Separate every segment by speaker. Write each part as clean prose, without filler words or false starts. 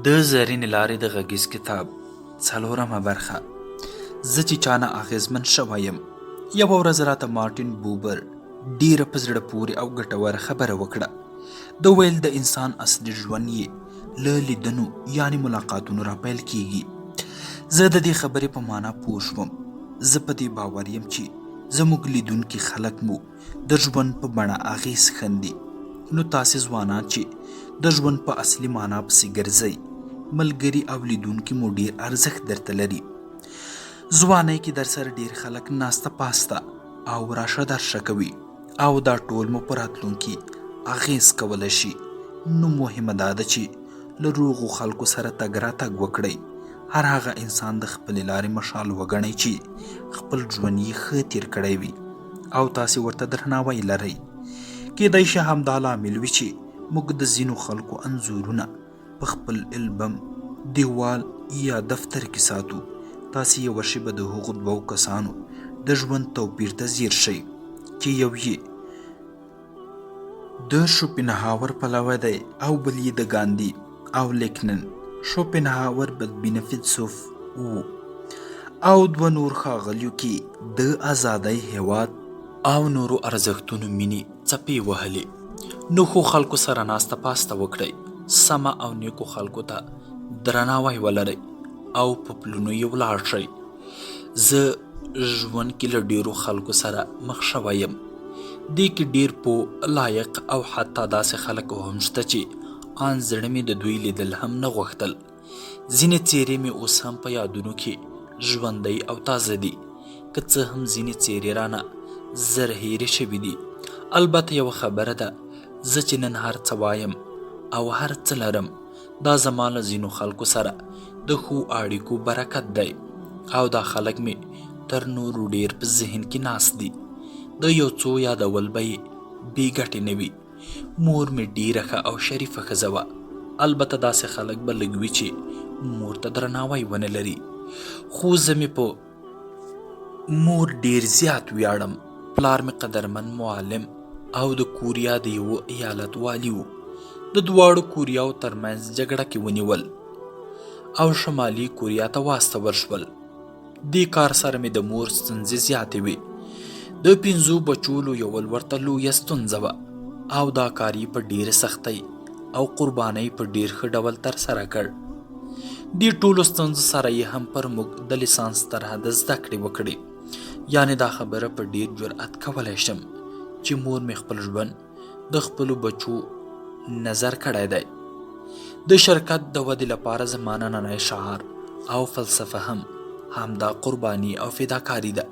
Speaker 1: د زرینې لارې د غږیز کتاب څلورمه برخه. زه چې چانه اغیزمن شوی یم. یوه ورځ راته مارټین بوبر ډیره په زړه پورې او ګټوره خبره وکړه. د ویل د انسان اصلي ژوند یې له لیدنو یعنی ملاقاتونو راپیل کیږي. زه د دې خبرې په معنا پوه شوم. زه په دې باور یم چې زموږ لیدونکي خلک مو د ژوند په بڼه اغیز ښندي. نو تاسې ځوانان چې د ژوند په اصلي معنا پسې ګرځئ، ملګري او لیدونکي مو ډیر ارزښت درته لري. ځوانۍ کې در سره ډیر خلک ناسته پاسته او راشه درشه کوي او دا ټول مو په راتلونکي اغیز کولی شي. نو مهمه دا ده چې له روغو خلکو سره تګ راتګ وکړئ. هر هغه انسان د خپلې لارې مشال وګڼئ چې خپل ژوند یې ښه تیر کړی وي او تاسې ورته درناوی لرئ. کیدای شي همدا لامل وي چې موږ د ځینو خلکو انځورونه په خپل البم، دیوال یا دفتر کې ساتو. تاسې یوه شیبه د هغو دوو کسانو د ژوند توپیر ته ځیر شئ چې یو یې د شوپنهاور پلوی دی او بل یې د ګاندي او لیکنن. شوپنهاور بدبینه فیلسوف و او دوه نور ښاغلیو کې د ازادۍ هیواد او نورو ارزښتونو مینې څپې وهلې. نو خو خلکو سره ناسته پاسته وکړئ، سمه او نیکو خلکو ته درناوی ولرئ او په پلونو یې ولاړ شئ. زه ژوند کې له ډیرو خلکو سره مخ شوی یم. دې کې ډیر پوه، لایق او حتی داسې خلک هم شته چې ان زړه مې د دوی لیدل هم نه غوښتل. ځینې څیرې مې اوس هم په یادونو کې ژوندی او تازه دي، که څه هم ځینې څیرې رانه زر هیرې شوي دي. البته یوه خبره ده، زه چې نن هر څه وایم او هر څه لرم دا زما له ځینو خلکو سره د ښو اړیکو برکت دی او دا خلک مې تر نورو ډیر په ذهن کې ناست دي. د یو څو یادول به یې بې ګټې نه وي. مور مې ډیره ښه او شریفه ښځه وه. البته داسې خلک به لږ وي چې مور ته درناوی ونه لري، خو زه مې په مور ډیر زیات ویاړم. پلار مې قدرمن معلم او د کوریا د یوه ایالت والی و. د دواړو کوریاو ترمنځ جګړه کې ونیول او شمالي کوریا ته واستول شول. دې کار سره مې د مور ستونزې زیاتې وې. د 5 بچو لویول ورته لویه ستونزه وه او دا کار یې په ډیره سختۍ او قربانۍ په ډیر ښه ډول ترسره کړ. دې ټولو ستونزو سره یې هم پر موږ د لیسانس تر حده زده کړې وکړې. یعنې دا خبره په ډیر جرأت کولی شم چې مور مې خپل ژوند د خپلو بچو نظر کړی دی. د شرکت د ودې لپاره زما نننی شعار او فلسفه هم همدا قرباني او فداکاري ده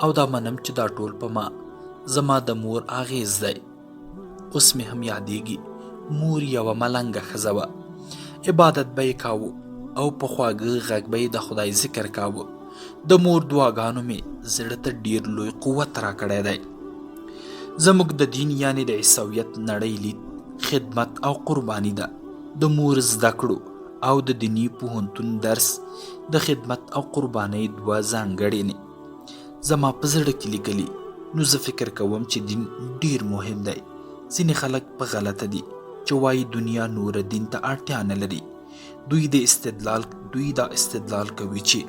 Speaker 1: او دا منم چې دا ټول په ما زما د مور اغیز دی. اوس مې هم یادېږي مور یوه ملنګه ښځه وه. عبادت به یې کاوه او په خواږه غږ به یې د خدای ذکر کاوه. د مور دعاګانو مې زړه ته ډیر لوی قوت راکړی دی. زموږ د دین یعنی د عیسویت نړۍ لید خدمت او قرباني ده. د مور زده کړو او د دیني پوهنتون درس د خدمت او قربانۍ دوه ځانګړنې زما په زړه کې لیکلي. نو زه فکر کوم چې دین ډیر مهم دی. ځینې خلک په غلطه دي چې وایي دنیا نور دین ته اړتیا نه لري. دوی دا استدلال کوي چې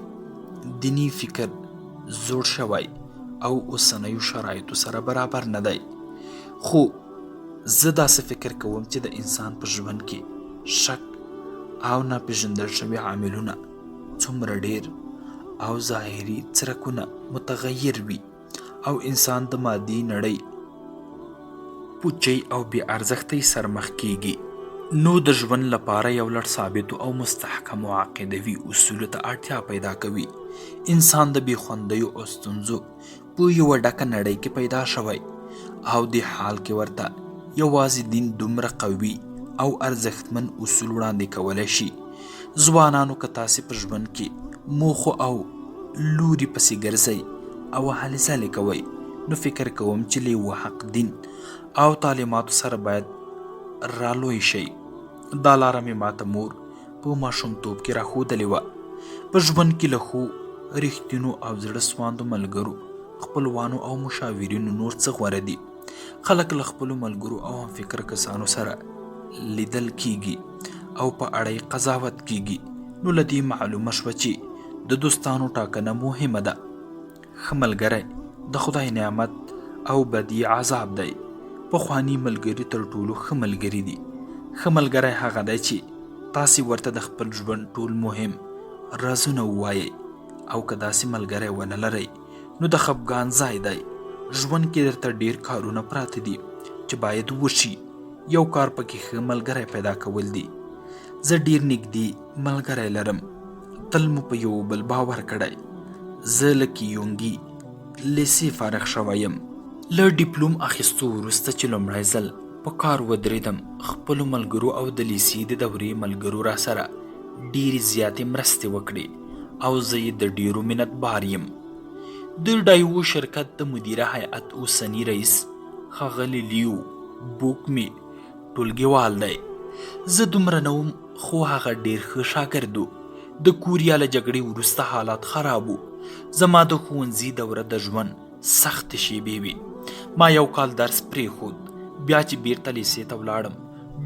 Speaker 1: دینی فکر زوړ شوی او اوسنیو شرایطو سره برابر نه دی. خو زه داسې فکر کوم چې د انسان په ژوند کې شک او ناپېژندل شوي عاملونه څومره ډیر او ظاهري څرکونه متغیر وي او انسان د مادي نړۍ پوچۍ او بې ارزښتۍ سره مخ کیږي، نو د ژوند لپاره یو لړ ثابتو او مستحکمو عقیدوي اصولو ته اړتیا پیدا کوي. انسان د بې خوندیو او ستونزو په یوه ډکه نړۍ کې پیدا شوی او د حال کې ورته یوازې دین دومره قوي او ارزښتمن اصول وړاندې کولی شي. ځوانانو که تاسې په ژوند کې موخو او لوري پسې ګرځئ او هلې ځلې کوئ، نو فکر کوم چې له یوه حق دین او تعلیماتو سره باید رالوی شئ. دا لاره مې ماته مور په ماشومتوب کې راښودلې وه. په ژوند کې له ښو رښتینو او زړه سواندو ملګرو، خپلوانو او مشاورینو نور څه غوره دي. خلک له خپلو ملګرو او همفکره کسانو سره لیدل کیږي او په اړه یې قضاوت کیږي. نو له دې معلومه شوه چې د دوستانو ټاکنه مهمه ده. ښه ملګری د خدای نعمت او بدی عذاب دی. پخواني ملګري تر ټولو ښه ملګري دي. ښه ملګری هغه دی چې تاسې ورته د خپل ژوند ټول مهم رازونه ووایئ، او که داسې ملګری ونه لرئ نو د خفګان ځای دی. ژوند کې درته ډیر کارونه پراته دي چې باید وشي. یو کار پکې ښه ملګری پیدا کول دي. زه ډیر نږدې ملګری لرم، تل مو په یو بل باور کړی. زه له کیونګي لیسې فارغ شوی یم. له ډیپلوم اخیستو وروسته چې لومړی ځل په کار ودرېدم، خپلو ملګرو او د لیسې د دورې ملګرو را سره ډیرې زیاتې مرستې وکړې او زه یې د ډیرو منتبار یم. د ډایو شرکت د مدیره هیئت اوسني رئیس ښاغلی لیو بوک مې ټولګیوال دی. زه دومره نه وم، خو هغه ډیر ښه شاګرد و. د کوریا له جګړې وروسته حالات خراب و. زما د ښوونځي دوره د ژوند سختې شیبې وې. ما یو کال درس پرېښود. بیا چې بیرته لیسې ته ولاړم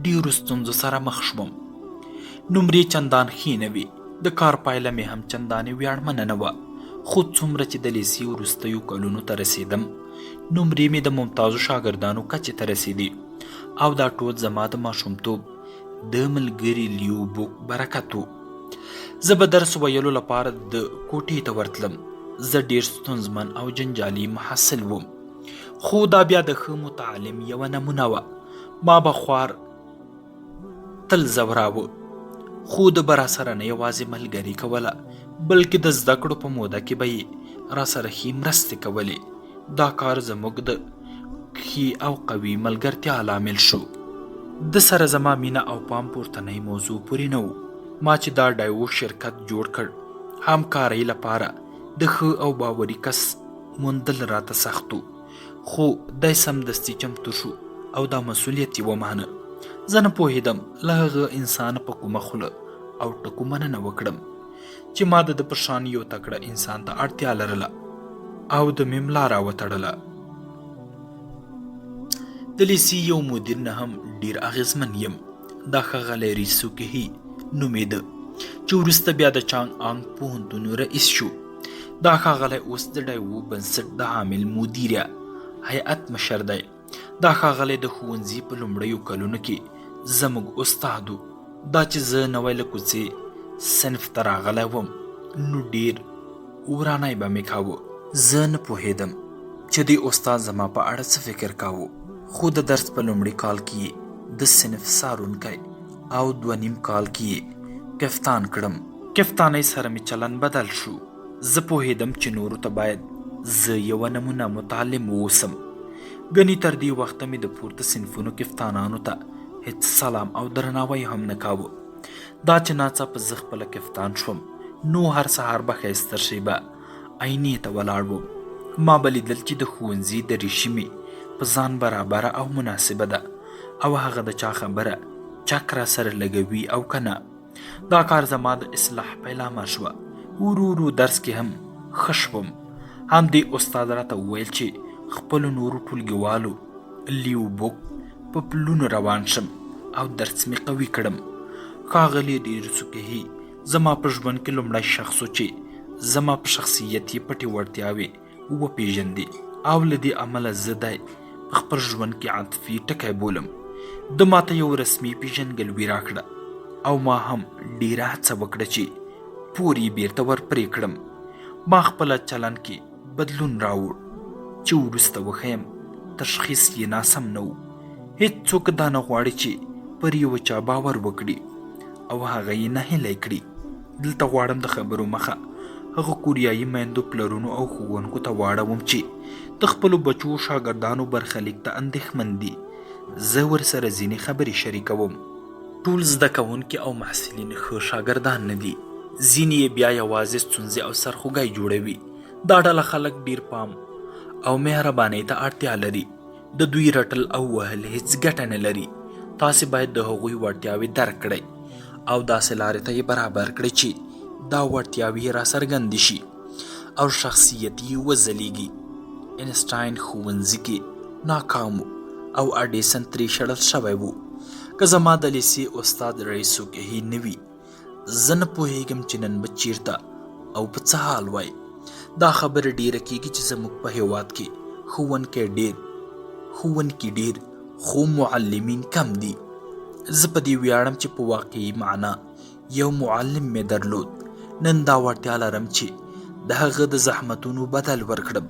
Speaker 1: ډیرو ستونزو سره مخ شوم. نمرې چندان ښې نه وې. د کار پایله مې هم چندانې ویاړمنه نه وه. خو څومره چې د لیسې وروستیو کلونو ته رسېدم نمرې مې د ممتازو شاګردانو کچې ته رسېدې، او دا ټول زما د ماشومتوب د ملګري لیو بوک برکت و. زه به درس ویلو لپاره د کوټې ته ورتلم. زه ډیر ستونزمن او جنجالي محصل وم، خو دا بیا د ښه متعلم یوه نمونه وه. ما به خوار تل زوراوه، خو د به راسره نه یوازې ملګري کوله بلکې د زده کړو په موده کې به یې راسره ښې مرستې کولې. دا کار زموږ د ښې او قوي ملګرتیا لامل شو. د سره زما مینه او پام پورتنۍ موضوع پورې نه و. ما چې دا ډایو شرکت جوړ کړ، همکارۍ لپاره د ښه او باوري کس موندل راته سخت و، خو دی سمدستي چمتو شو او دا مسؤلیت یې ومانه. زه نه پوهېدم له هغه انسانه په کومه خوله او ټکو مننه وکړم چې ما د په شان یو تکړه انسان ته اړتیا لرله او د مې ملا راوتړله. د لیسې یو مدیر نه هم ډیر اغیزمن یم. دا ښاغلی ریسوکهي نومېده چې وروسته بیا د چانګ آنګ پوهنتون رئیس شو. دا ښاغلی اوس د ډایو بنسټ د عامل مدیره هیئت مشر دی. دا ښاغلی د ښوونځي په لومړیو کلونو کې زموږ استاد و. دا چې زه نوی له کوڅې صنف ته راغلی وم نو ډیر ورانی به مې کاوه. زه نه پوهېدم چې دی استاد زما په اړه څه فکر کاوه، خو د درس په لومړي کال کې یې د صنف څارونکی او 2.5 کال کې یې کفتان کړم. کفتانۍ سره مې چلن بدل شو. زه پوهېدم چې نورو ته باید زه یوه نمونه متعلم واوسم. ګنې تر دې وخته مې د پورته صنفونو کفتانانو ته هیڅ سلام او درناوی هم نه کاوه. دا چې ناڅاپه زه خپله کفتان شوم نو هر سهار به ښایسته شیبه آینې ته ولاړ وم. ما به لیدل چې د ښوونځي د ریشي مې په ځان برابره او مناسبه ده او هغه د چا خبره چک را سره لګوي او که نه. دا کار زما د اصلاح پیلامه شوه. ورو ورو درس کې هم ښه شوم. همدې استاد راته وویل چې خپلو نورو ټولګیوالو لیو بوک په پلونو روان شم او درس مې قوي کړم. ښاغلی ریسوکهي زما په ژوند کې لومړی شخص و چې زما په شخصیت یې پټې وړتیاوې وپېژندې او له دې امله زه دی په خپل ژوند کې عاطفي ټکی بولم. د ماته یو رسمي پیژندګلوي راکړه او ما هم ډیره هڅه وکړه چې پور یې بیرته ورپرې کړم. ما خپله چلن کې بدلون راوړ چې وروسته وښیم تشخیص یې ناسم نه و. هیڅوک دا نه غواړي چې پر یوه چا باور وکړي او هغه یې نهیلی کړي. دلته غواړم د خبرو مخه هغه کوریایي میندو پلرونو او ښوونکو ته واړوم چې د خپلو بچو شاګردانو برخلیک ته اندېښمن دي. زه ورسره ځینې خبرې شریکوم. ټول زده کوونکي او محصلین ښه شاګردان نه دي. ځینې یې بیا یوازې ستونزې او سرخوږی جوړوي. دا ډله خلک ډیر پام او مهربانۍ ته اړتیا لري. د دوی رټل او وهل هیڅ ګټه نه لري. تاسې باید د هغوی وړتیاوې درک کړئ او داسې لارې ته یې برابر کړئ چې دا وړتیاوې یې راڅرګندې شي او شخصیت یې وځلیږي. اینسټاین ښوونځي کې ناکام او اډیسن ترې شړل شوی و. که زما د لیسې استاد رئیس سوکهي نه وي زه نه پوهېږم چې نن به چیرته او په څه حال وای. دا خبره ډیره کیږي چې زموږ په هیواد کې ښوونکي ډیر خو معلمین کم دي. زه په دې ویاړم چې په واقعي معنا یو معلم مې درلود. نن دا وړتیا لرم چې د هغه د زحمتونو بدل ورکړم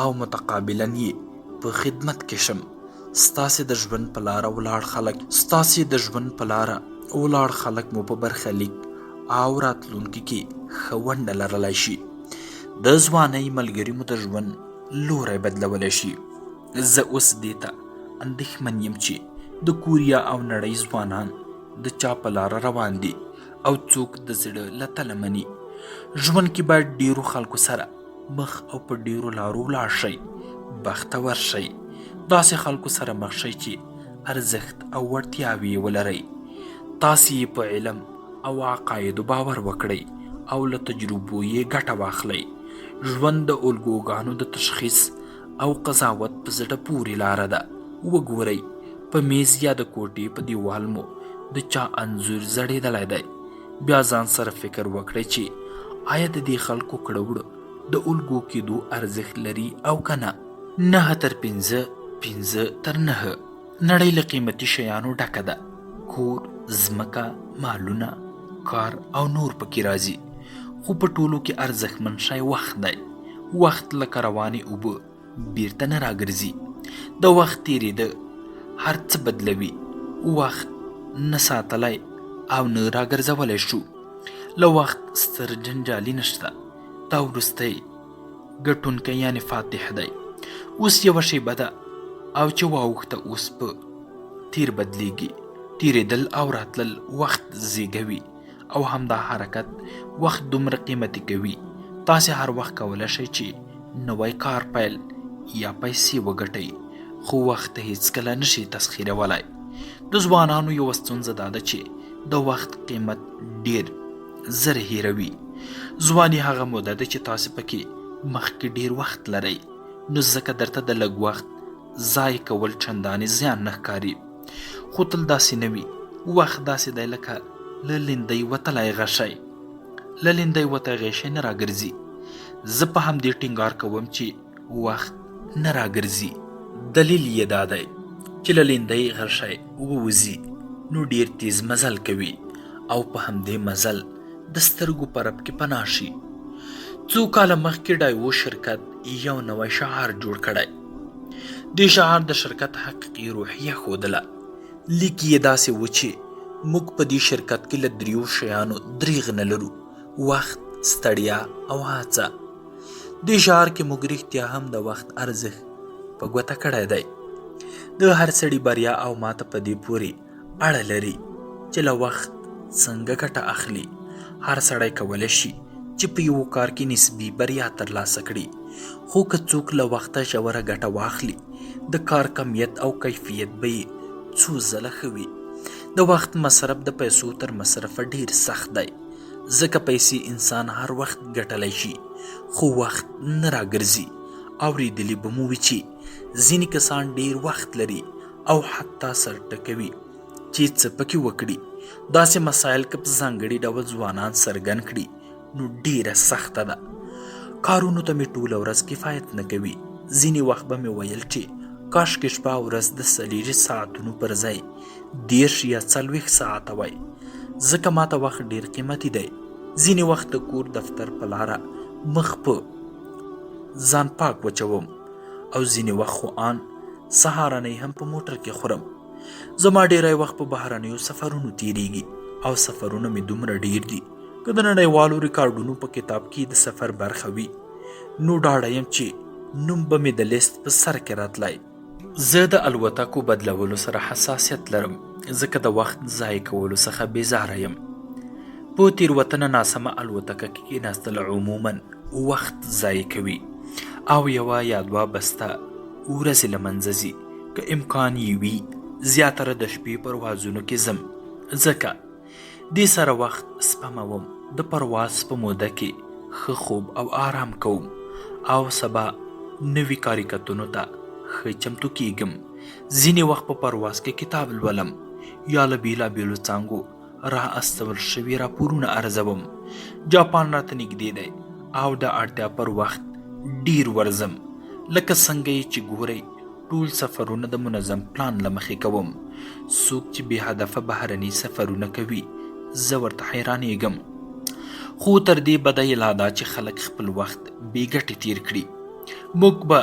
Speaker 1: او متقابلا یې په خدمت کې شم. ستاسې د ژوند په لاره ولاړ خلک مو په برخلیک او راتلونکي کې ښه ونډه لرلی شي. د ځوانۍ ملګري مو د ژوند لوری بدلولی شي. زه اوس دې ته اندېښمن یم چې د کوریا او نړۍ ځوانان د چا په لاره روان دي او څوک د زړه له تله مني. ژوند کې باید ډیرو خلکو سره مخ او په ډیرو لارو ولاړ شئ، بختور شئ. داسې خلکو سره مخ شئ چې ارزښت او وړتیاوې یې ولرئ. تاسې یې په علم او عقایدو باور وکړئ او له تجربو یې ګټه واخلئ. ژوند د الګوګانو د تشخیص او قضاوت په زړه پورې لاره ده. وګورئ په میز یا د کوټې په دیوال مو د چا انځور زړېدلی دی. بیا ځان سره فکر وکړئ چې آیا د دې خلکو کړه وړه د الګو کېدو ارزښت لري او که نه. 9 تر 5 5 تر 9 نړۍ له قیمتي شیانو ډکه ده. کور، ځمکه، مالونه، کار او نور پکې راځي. خو په ټولو کې ارزښتمن شی وخت دی. وخت لکه روانې اوبه بیرته نه راګرځي. د وخت تېرېده هر څه بدلوي. وخت نه ساتلی او نه راګرځولی شو. له وخت ستر جنجالي نشته. دا وروستی ګټونکی یعنې فاتح دی. اوس یوه شیبه ده او چې واوښته اوس په تیر بدلیږي. تیرېدل او راتلل وخت زیږوي او همدا حرکت وخت دومره قیمتي کوي. تاسې هر وخت کولی شئ چې نوی کار پیل یا پیسې وګټئ، خو وخت هیڅکله نشي تسخیرولی. د ځوانانو یوه ستونزه دا ده چې د وخت قیمت ډیر زر هیروي. ځواني هغه موده ده چې تاسې پکې مخکې ډیر وخت لرئ، نو ځکه درته د لږ وخت ضایع کول چندانې زیان نه ښکاري. خو تل داسې نه وي. وخت داسې دی لکه له لیندۍ وتلی غشی. له لیندۍ وتی غشی نه راګرځي. زه په همدې ټینګار کوم چې وخت نه راګرځي. دلیل یې دا دی چې له لیندۍ غشی ووځي نو ډیر تیز مزل کوي او په همدې مزل د سترګو په رپ کې پناه شي. څو کاله مخکې ډایو شرکت یو نوی شعار جوړ کړی. دې شعار د شرکت حقیقي روحیه ښودله. لیک یې داسې و چې موږ په دې شرکت کې له 3 شیانو دریغ نه لرو: وخت، ستړیا او هڅه. دې شعار کې موږ رښتیا هم د وخت ارزښت په ګوته کړی دی. د هر سړي بریا او ماته په دې پورې اړه لري چې له وخت څنګه ګټه اخلي. هر سړی کولی شي چې په یو کار کې نسبي بریا ترلاسه کړي، خو که څوک له وخته ژوره ګټه واخلي د کار کمیت او کیفیت به یې څو ځله ښه وي. د وخت مصرف د پیسو تر مصرفه ډیر سخت دی، ځکه پیسې انسان هر وخت ګټلی شي خو وخت نه راګرځي. اورېدلي به مو وي چې ځینې کسان ډیر وخت لري او حتی سر ټکوي چې څه پکې وکړي. داسې مسایل که په ځانګړي ډول ځوانان څرګند کړي نو ډیره سخته ده. کارونو ته مې ټوله ورځ کفایت نه کوي. ځینې وخت به مې ویل چې کاشکې شپه او ورځ د 4 ساعتونو پر ځای 10 یا 40 ساعته وای، ځکه ماته وخت ډیر قیمتي دی. ځینې وخت د کور دفتر په لاره مخ په ځان پاک وچوم او ځینې وخت خو آن سهارنۍ هم په موټر کې خورم. زما ډیری وخت په بهرنیو سفرونو تیریږي او سفرونه مې دومره ډیر دي که د نړیوالو ریکارډونو په کتاب کې د سفر برخه وي نو ډاډه یم چې نوم به مې د لیست په سر کې راتلی. زه د الوتکو بدلولو سره حساسیت لرم، ځکه د وخت ضایع کولو څخه بیزاره یم. په تیروتنه ناسمه الوتکه کې کېناستل عموما وخت ضایع کوي او یوه یا 2 بسته ورځې له منځه ځي. که امکان یې وي زیاتره د شپې پروازونو کې ځم، ځکه دې سره وخت سپموم. د پرواز په موده کې ښه خوب او آرام کوم او سبا نوي کاریکتونو ته ښه چمتو کیږم. ځینې وخت په پرواز کې کتاب لولم یا له بېلابېلو څانګو را استول شوي راپورونه ارزوم. جاپان راته نږدې دی او د اړتیا پر وخت ډیر ورځم. لکه څنګه یې چې ګورئ ټول سفرونه د منظم پلان له مخې کوم. څوک چې بې هدفه بهرني سفرونه کوي زه ورته حیرانېږم. خو تر دې بده یې لا دا چې خلک خپل وخت بې ګټې تیر کړي. موږ به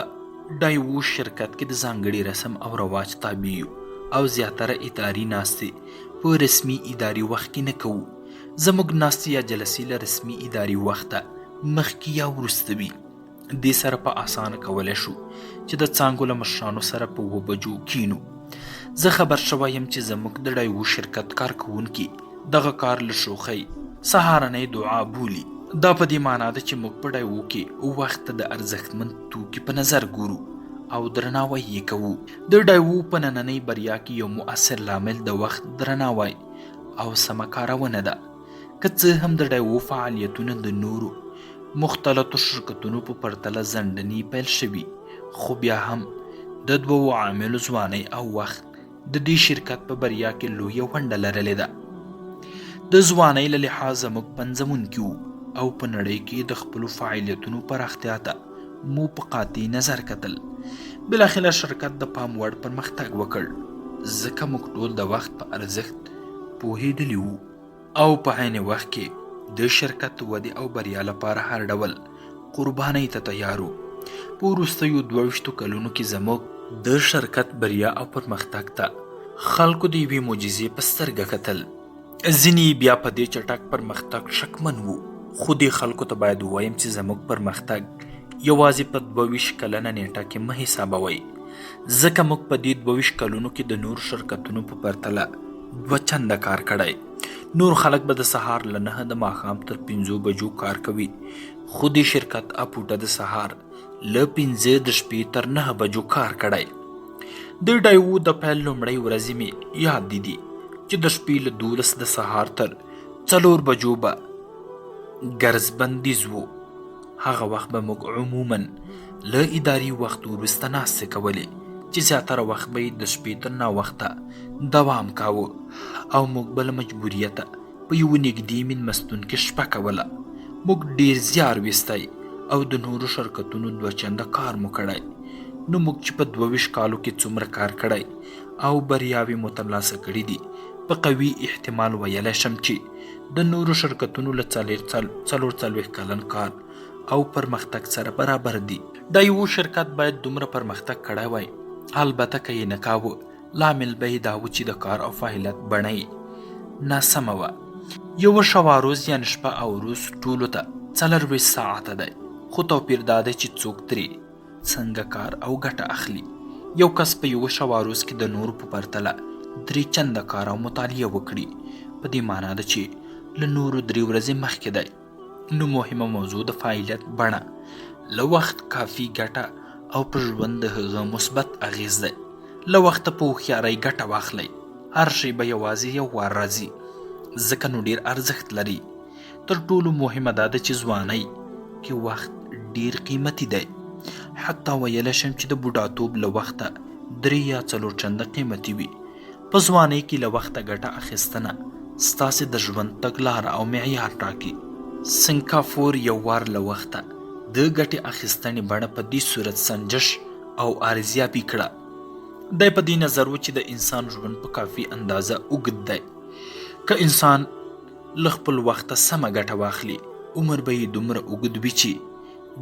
Speaker 1: ډایوو شرکت کې د ځانګړي رسم او رواج تابع یو او زیاتره اداري ناستې په رسمي اداري وخت کې نه کوو. زموږ ناستې یا جلسې له رسمي اداري وخته مخکې یا وروسته وي. دې سره په اسانه کولی شو چې د څانګو له مشرانو سره په 7 بجو کینو. زه خبر شوی یم چې زموږ د ډایوو شرکت کارکوونکي دغه کار له شوخۍ سهارنۍ دعا بولي. دا په دې معنا ده چې موږ په ډایوو کې وخت ته د ارزښتمن توکي په نظر ګورو او درناوی یې کوو. د ډایوو په نننۍ بریا کې یو مؤثر لامل د وخت درناوی او سمه کارونه ده. که څه هم د ډایوو فعالیتونه د نورو مختلطو شرکتونو په پرتله ځنډني پیل شوي، خو بیا هم د 2 عاملو ځوانۍ او وخت د دې شرکت په بریا کې لویه ونډه لرلې ده. د ځوانۍ له لحاظه موږ پنځمونکي وو او په نړۍ کې د خپلو فعالیتونو پراختیا ته مو په قاطع نظر کتل. بلاخره شرکت د پام وړ پرمختګ وکړ ځکه موږ ټول د وخت په ارزښت پوهېدلي وو او په عین وخت کې د شرکت ودې او بریا لپاره هر ډول قربانۍ ته تیار وو. په وروستیو 22 کلونو کې زموږ د شرکت بریا او پرمختګ ته خلکو د یوې معجزې په سترګه کتل. ځینې بیا په دې چټک پرمختګ شکمن وو، خو دې خلکو ته باید ووایم چې زموږ پرمختګ یوازې په 22 کلنه نیټه کې مه حسابوئ، ځکه موږ په دې 22 کلونو کې د نور شرکتونو په پرتله 2 چنده کار کړی. نور خلک به د سهار له 9 د ماښام تر 5 بجو کار کوي، خو دې شرکت اپوټه د سهار له 5 د شپې تر 9 بجو کار کړی. د ډایوو د پیل لومړۍ ورځې مې یاد دي چې د شپې له 12 د سهار تر 4 بجو به ګرځ بندیز وو. هغه وخت به موږ عموما له اداري وخت وروسته ناستې کولې چې زیاتره وخت به یې د شپې تر ناوخته دوام کاوه او موږ به له مجبوریته په یوه نږدې مېلمستون کې شپه کوله. موږ ډېر زیار ویستی او د نورو شرکتونو 2 چنده کار مو کړی. نو موږ چې په 22 کالو کې څومره کار کړی او بریاوې مو ترلاسه کړي دي، په قوي احتمال ویلی شم چې د نورو شرکتونو له 44 کلن کار او پرمختګ سره برابر دي. دا یو شرکت باید دومره پرمختګ کړی وای، البته که یې نه کاوه لامل به یې دا و چې د کار او فعالیت بڼه یې ناسمه وه. یوه شوه روز یعنې شپه او روز ټولو ته 24 ساعته دی، خو توپیر دا دی چې څوک ترې څنګه کار او ګټه اخلي. یو کس په یوه شوه روز کې د نورو په پرتله 3 چنده کار او مطالعه وکړي، په دې معنا ده چې له نورو 3 ورځې مخکې دی. نو مهمه موضوع د فعالیت بڼه، له وخت کافي ګټه او په ژوند د هغه مثبت اغیز دی. له وخته په هوښیارۍ ګټه واخلئ، هر شی به یوازې یو وار راځي، ځکه نو ډیر ارزښت لري. تر ټولو مهمه دا ده چې ځوانۍ کې وخت ډیر قیمتي دی. حتی ویلی شم چې د بوډاتوب له وخته 3 یا 4 چنده قیمتي وي. په ځوانۍ کې له وخته ګټه اخیستنه ستاسې د ژوند تګلاره او معیار ټاکي. سنګاپور یو وار له وخته د ګټې اخیستنې بڼه په دې صورت سنجش او ارزیابي کړه. دی په دې نظر و چې د انسان ژوند په کافي اندازه اوږد دی. که انسان له خپل وخته سمه ګټه واخلي، عمر به یې دومره اوږد وي چې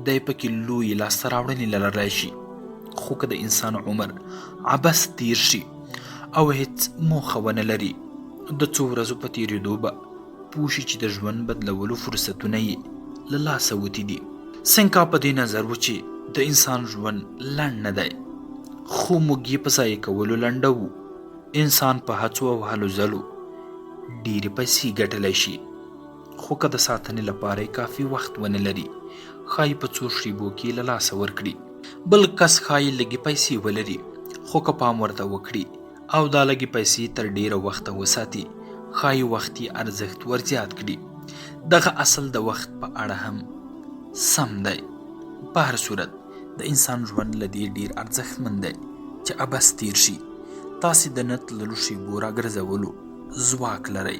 Speaker 1: دی پکې لویې لاسته راوړنې لرلی شي. خو که د انسان عمر عبث تیر شي او هیڅ موخه ونه لري، د څو ورځو په تیریدو به پوه شي چې د ژوند بدلولو فرصتونه یې له لاسه وتي دي. سینکا په دې نظر و چې د انسان ژوند لنډ نه دی، خو موږ یې په ضایع کولو لنډوو. انسان په هڅو او هلو ځلو ډېرې پیسې ګټلی شي، خو که د ساتنې لپاره یې کافي وخت ونه لري، ښایي په څو شیبو کې له لاسه ورکړي. بل کس ښایي لږې پیسې ولري، خو که پام ورته وکړي او دا لږې پیسې تر ډېره وخته وساتي، ښایي وخت یې ارزښت ورزیات کړي. دغه اصل د وخت په اړه هم سم دی. په هر صورت د انسان ژوند له دې ډېر ارزښتمن دی چې عبث تیر شي. تاسې د نه تللو شیبو راګرځولو ځواک لرئ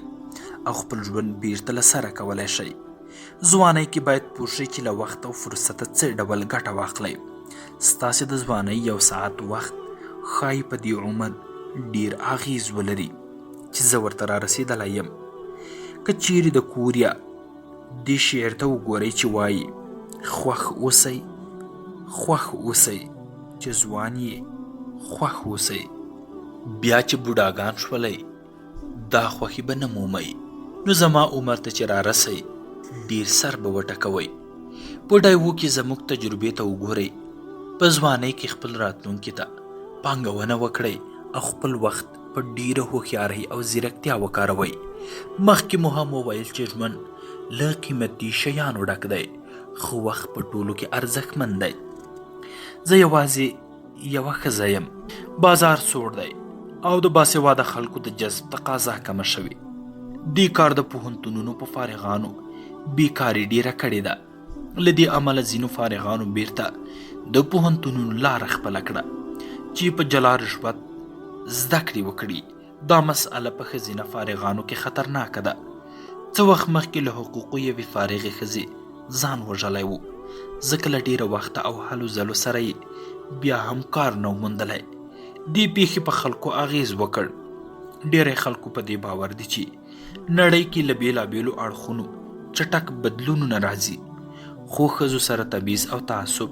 Speaker 1: او خپل ژوند بیرته له سره کولی شئ. ځوانۍ کې باید پوه شئ چې له وخت او فرصته څه ډول ګټه واخلئ. ستاسې د ځوانۍ 1 ساعت وخت ښایي په دې عمر ډیر اغیز ولري چې زه ورته رارسېدلی یم. که چیرې د کوریا دې شعر ته وګورئ چې وایي خوښ اوسئ چې ځوان یې خوښ اوسئ. بیا چې بوډاګان شولئ دا خوښي به نه مومئ، نو زما عمر ته چې رارسئ ډیر سر به وټکوئ. په ډایوو کې زموږ تجربې ته وګورئ. په ځوانۍ کې خپل راتلونکي ته پانګونه وکړئ او خپل وخت په ډیره هوښیارۍ او ځیرکتیا وکاروئ. مخکې مو هم وویل چې ژوند له قیمتي شیانو ډک دی، خو وخت په ټولو کې ارزښتمند دی. زه یوازې یوه ښځه یم، بازار سوړ دی او د باسواده خلکو د جذب تقاضا کمه شوې. دې کار د پوهنتونونو په فارغانو بیکاري ډیره کړې ده. له دې امله ځینو فارغانو بیرته د پوهنتونونو لاره خپله کړه چې په جلا رشوت زده کړې وکړي. دا مسئله په ښځینه فارغانو کې خطرناکه ده. څه وخت مخکې له حقوقو یوې فارغې ښځې ځان وژلی و، ځکه له ډیره وخته او هلو ځلو سره یې بیا هم کار نه و موندلی. دې پیښې په خلکو اغیز وکړ. ډیری خلکو په دې باور دي چې نړۍ کې له بیلابیلو اړخونو چټک بدلونونه راځي، خو ښځو سره تبعیض او تعصب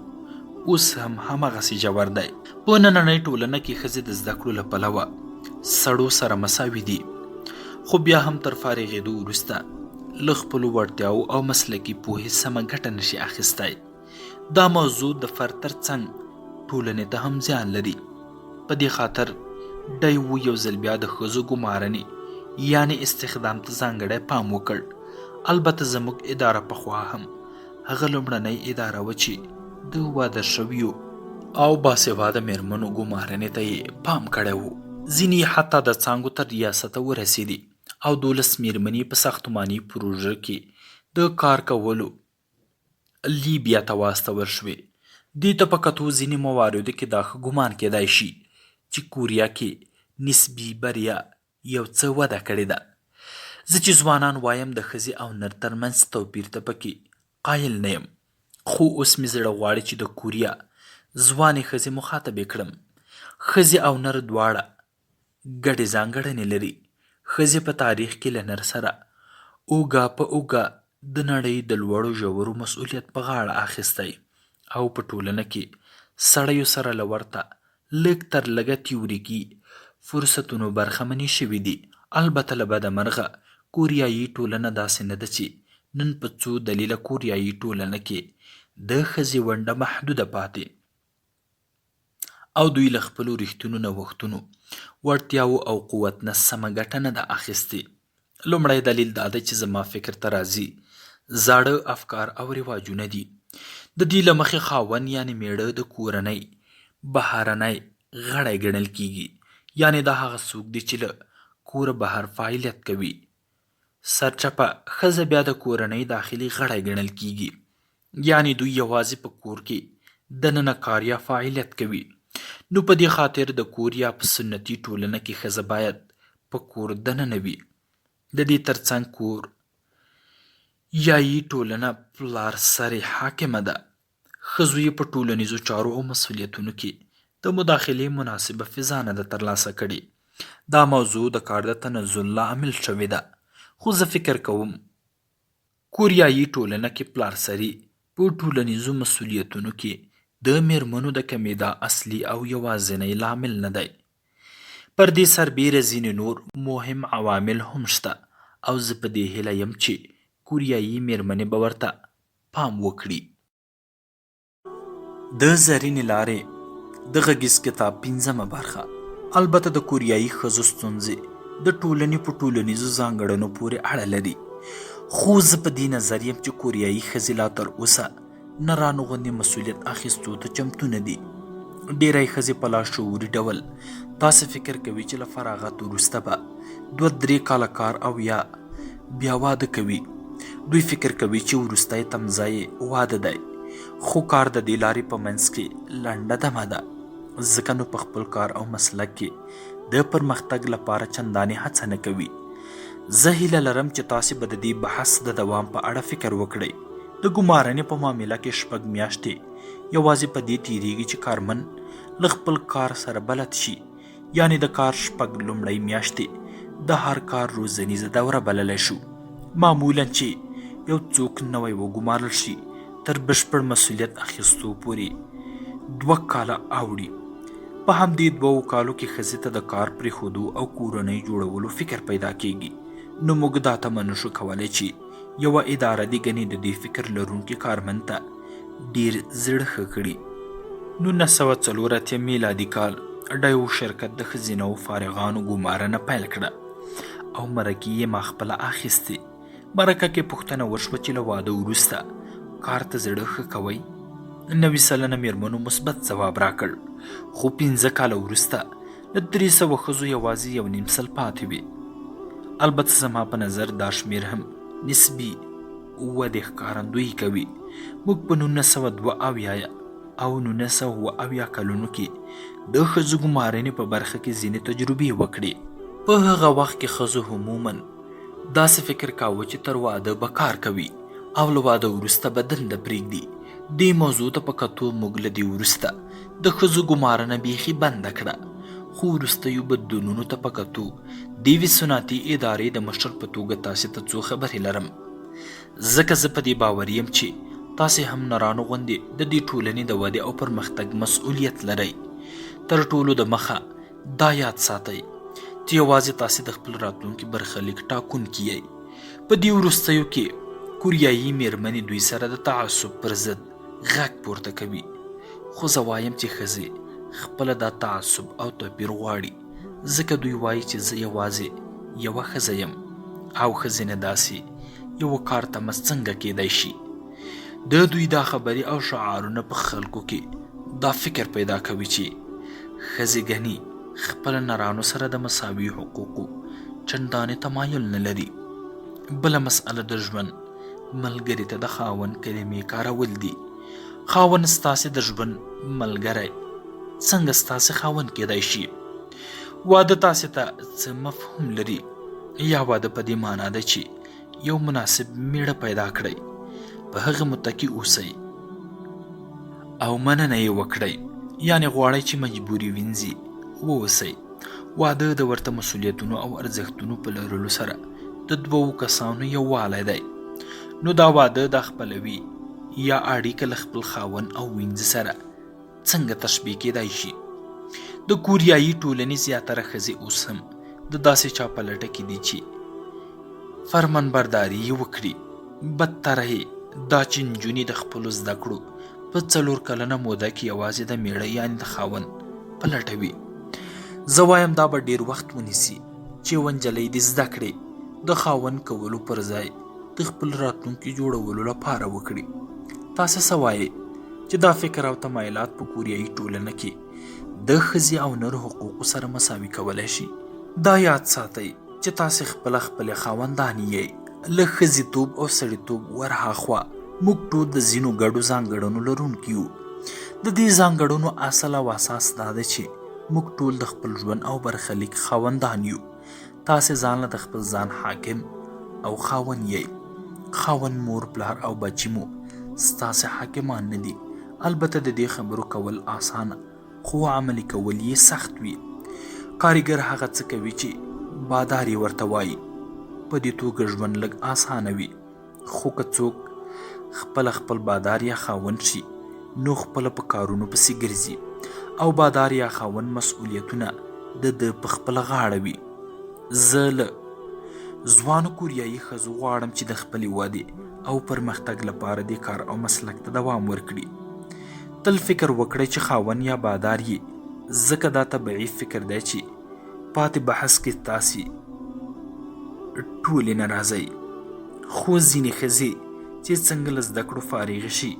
Speaker 1: اوس هم همغسې ژور دی. په نننۍ ټولنه کې ښځې د زده کړو له پلوه سړو سره مساوي دي، خو بیا هم تر فارغېدو وروسته له خپلو وړتیاو او مسلکي پوهې سمه ګټه نشي اخیستی. دا موضوع د فرد تر څنګ ټولنې ته هم زیان لري. په دې خاطر ډایو یو ځل بیا د ښځو ګمارنې یعنی استخدام ته ځانګړی پام وکړ. البته زموږ اداره پخوا هم هغه لومړنۍ اداره وه چې د واده شویو او باسواده میرمنو ګمارنې ته یې پام کړی و. ځینې حتی د څانګو تر ریاسته ورسېدې او 12 میرمنې په ساختماني پروژه کې د کار کولو لیبیا ته واستول شوې. دې ته په کتو ځینې مواردو کې دا ښه ګمان کېدای شي چې کوریا کې نسبي بریا یو څه وده کړې ده. زه چې ځوانان وایم د ښځې او نر ترمنځ توپیر ته پکې قایل نه یم، خو اوس مې زړه غواړي چې د کوریا ځوانې ښځې مخاطبې کړم. ښځې او نر دواړه ګډې ځانګړنې لري. ښځې په تاریخ کې له نر سره اوږه په اوږه د نړۍ د لوړو ژورو مسؤلیت په غاړه اخیستی او په ټولنه کې سړیو سره له ورته لږ تر لږه تیوریکي فرصتونو برخمنې شوي دي. البته له بده مرغه کوریایي ټولنه داسې نه ده چې نن په څو دلیله کوریایي ټولنه کې د ښځې ونډه محدوده پاتې او دوی له خپلو رښتینو نوښتونو، وړتیاو او قوت نه سمه ګټه نه ده اخیستې. لومړی دلیل دا دی چې زما فکر ته راځي زاړه افکار او رواجونه دي. د دې له مخې خاوند یعنی میړه د کورنۍ بهرنی غړی ګڼل کیږي، یعنی دا هغه څوک دی چې له کوره بهر فعالیت کوي. سرچپه ښځه بیا د کورنۍ داخلي غړی ګڼل کیږي، یعنی دوی یوازې په کور کې دننه کار یا فعالیت کوي. نو په دې خاطر د کور یا په سنتي ټولنه کې ښځه باید په کور دننه وي. د دې ترڅنګ کور یایي ټولنه پلار سرې حاکمه ده. ښځو یې په ټولنیزو چارو او مسؤلیتونو کې د مداخلې مناسبه فضا نه ده ترلاسه کړې. دا موضوع د کار د تنزل لامل شوې ده. خو زه فکر کوم کوریایي ټولنه کې پلار سرې په ټولنیزو مسؤلیتونو کې د میرمنو د کمیدا اصلي او یوازینی لامل نه دی. پر دې سربیره ځینې نور مهم عوامل هم شته او زه په دې هیله یم چې کوریایي میرمنې به ورته پام وکړي. د زرینې لارې د غږیز کتاب 5مه برخه. البته د کوریایي ښځو ستونزې د ټولنې په ټولنیزو ځانګړنو پورې اړه لري، خو زه په دې نظر یم چې کوریایي ښځې لا تر اوسه نرانو غوندې مسؤلیت اخیستو ته چمتو نه دي. ډیری ښځې په لاشعوري ډول داسې فکر کوي چې له فراغت وروسته به 2-3 کاله کار او یا بیا واده کوي. دوی فکر کوي چې وروستی تمځای واده دی، خو کار د دې لارې په منځ کې لنډه دمه ده، ځکه نو په خپل کار او مسلک کې د پرمختګ لپاره چندانې هڅه نه کوي. زه هیله لرم چې تاسې به د دې بحث د دوام په اړه فکر وکړئ. د ګمارنې په معامله کې 6 میاشتې یوازې په دې تیریږي چې کارمن له خپل کار سره بلد شي، یعنې د کار 6 لومړۍ میاشتې د هر کار روزنیزه دوره بللی شو. معمولا چې یو څوک نوی وګمارل شي تر بشپړ مسؤلیت اخیستو پورې 2 کاله اوړي. په همدې 2 کالو کې ښځې ته د کار پرېښودو او کورنۍ جوړولو فکر پیدا کیږي. نو موږ دا تمه نشو کولی چې یوه اداره دې ګنې د دې فکر لرونکي کارمند ته ډیر زړه ښه کړي. 1984 میلادي کال ډایو شرکت د ښځینه فارغانو ګمارنه پیل کړه او مرکې یې ما خپله اخیستې. مرکه کې پوښتنه وشوه چې له واده وروسته کار ته زړه ښه کوئ. 90 سلنه میرمنو مثبت ځواب راکړ، خو 15 کاله وروسته له 300 ښځو یوازې 1.5 سل پاتې وې. البته زما په نظر دا شمیر هم نسبي ودې ښکارندویي کوي. موږ په 1972 او 1970 کلونو کې د ښځو ګمارنې په برخه کې ځینې تجربې وکړې. په هغه وخت کې ښځو عموما داسې فکر کاوه چې تر واده به کار کوي او له واده وروسته به دنده پرېږدي. دې موضوع ته په کتو موږ له دې وروسته د ښځو ګمارنه بیخي بنده کړه. خو وروستیو بدلونونو ته په کتو د یوې صنعتي ادارې د مشر په توګه تاسې ته څو خبرې لرم، ځکه زه په دې باور یم چې تاسې هم نرانو غوندې د دې ټولنې د ودې او پرمختګ مسؤلیت لرئ. تر ټولو د مخه دا یاد ساتئ چې یوازې تاسې د خپل راتلونکي برخلیک ټاکونکي یئ. په دې وروستیو کې کوریایي میرمنې دوی سره د تعصب پر ضد غږ پورته کوي. خو زه وایم چې ښځې خپله دا تعصب او توپیر غواړي، ځکه دوی وایي چې زه یوازې یوه ښځه یم او ښځینه داسې یوه کار تمه څنګه کیدی شي. د دوی دا خبرې او شعارونه په خلکو کې دا فکر پیدا کوي چې ښځې ګنې خپل نرانو سره د مساوي حقوقو چندانې تمایل نه لري. بله مسئله د ژوند ملګري ته د خاوند کلمې کارول دي. خاوند ستاسې د ژوند ملګری څنګه ستاسې خاوند کیدی شي؟ واده تاسې ته څه مفهوم لري؟ یا واده په دې معنا ده چې یو مناسب میړه پیدا کړئ، په هغه متکي اوسئ او مننه یې وکړئ، یعنې غواړئ چې مجبوري وینځي واوسئ. واده د ورته مسؤلیتونو او ارزښتونو په لرلو سره د 2 کسانو یووالی دی. نو دا واده د خپلوي یا اړیکه له خپل خاوند او وینځ سره څنګه تشبیه کیدای شي؟ د کوریایي ټولنې زیاتره ښځې اوس هم د داسې چا په لټه کې دي چې فرمانبرداري یې وکړي. بدتره یې دا چې نجونې د خپلو زده کړو په 4 کلنه موده کې یوازې د میړه یعنې د خاوند په لټه وي. زه وایم دا به ډیر وخت ونیسي چې یوه نجلۍ دې زده کړې د خاوند کولو پر ځای د خپل راتلونکي جوړولو لپاره وکړي. تاسې څه وایئ چې دا فکر او تمایلات په کوریایي ټولنه کې د ښځې او نر حقوقو سره مساوي کولی شي؟ دا یاد ساتئ چې تاسې خپلې خاوندانې یئ. له ښځیتوب او سړیتوب ورهاخوا موږ ټول د ځینو ګډو ځانګړنو لرونکي یو. د دې ځانګړنو اصل او اساس دا ده چې موږ ټول د خپل ژوند او برخلیک خاوندان یو. تاسې ځان له د خپل ځان حاکم او خاوند یئ. خاوند، مور، پلار او بچی مو ستاسې حاکمان نه دي. البته د دې خبرو کول آسانه، خو عملي کول یې سخت وي. کارګر هغه څه کوي چې بادار یې ورته وایي. په دې توګه ژوند لږ آسانه وي. خو که څوک خپل بادار یا خاوند شي نو خپله په کارونو پسې ګرځي او بادار یا خاوند مسؤلیتونه د په خپله غاړه وي. زه له ځوانو کوریایي ښځو غواړم چې د خپلې ودې او پرمختګ لپاره دې کار او مسلک ته دوام ورکړي. تل فکر وکړئ چې خاوند یا بادار یې، ځکه دا طبیعي فکر دی چې پاتې بحث کې تاسې ټولې نه راځئ. خو ځینې ښځې چې څنګه له زده کړو فارغې شي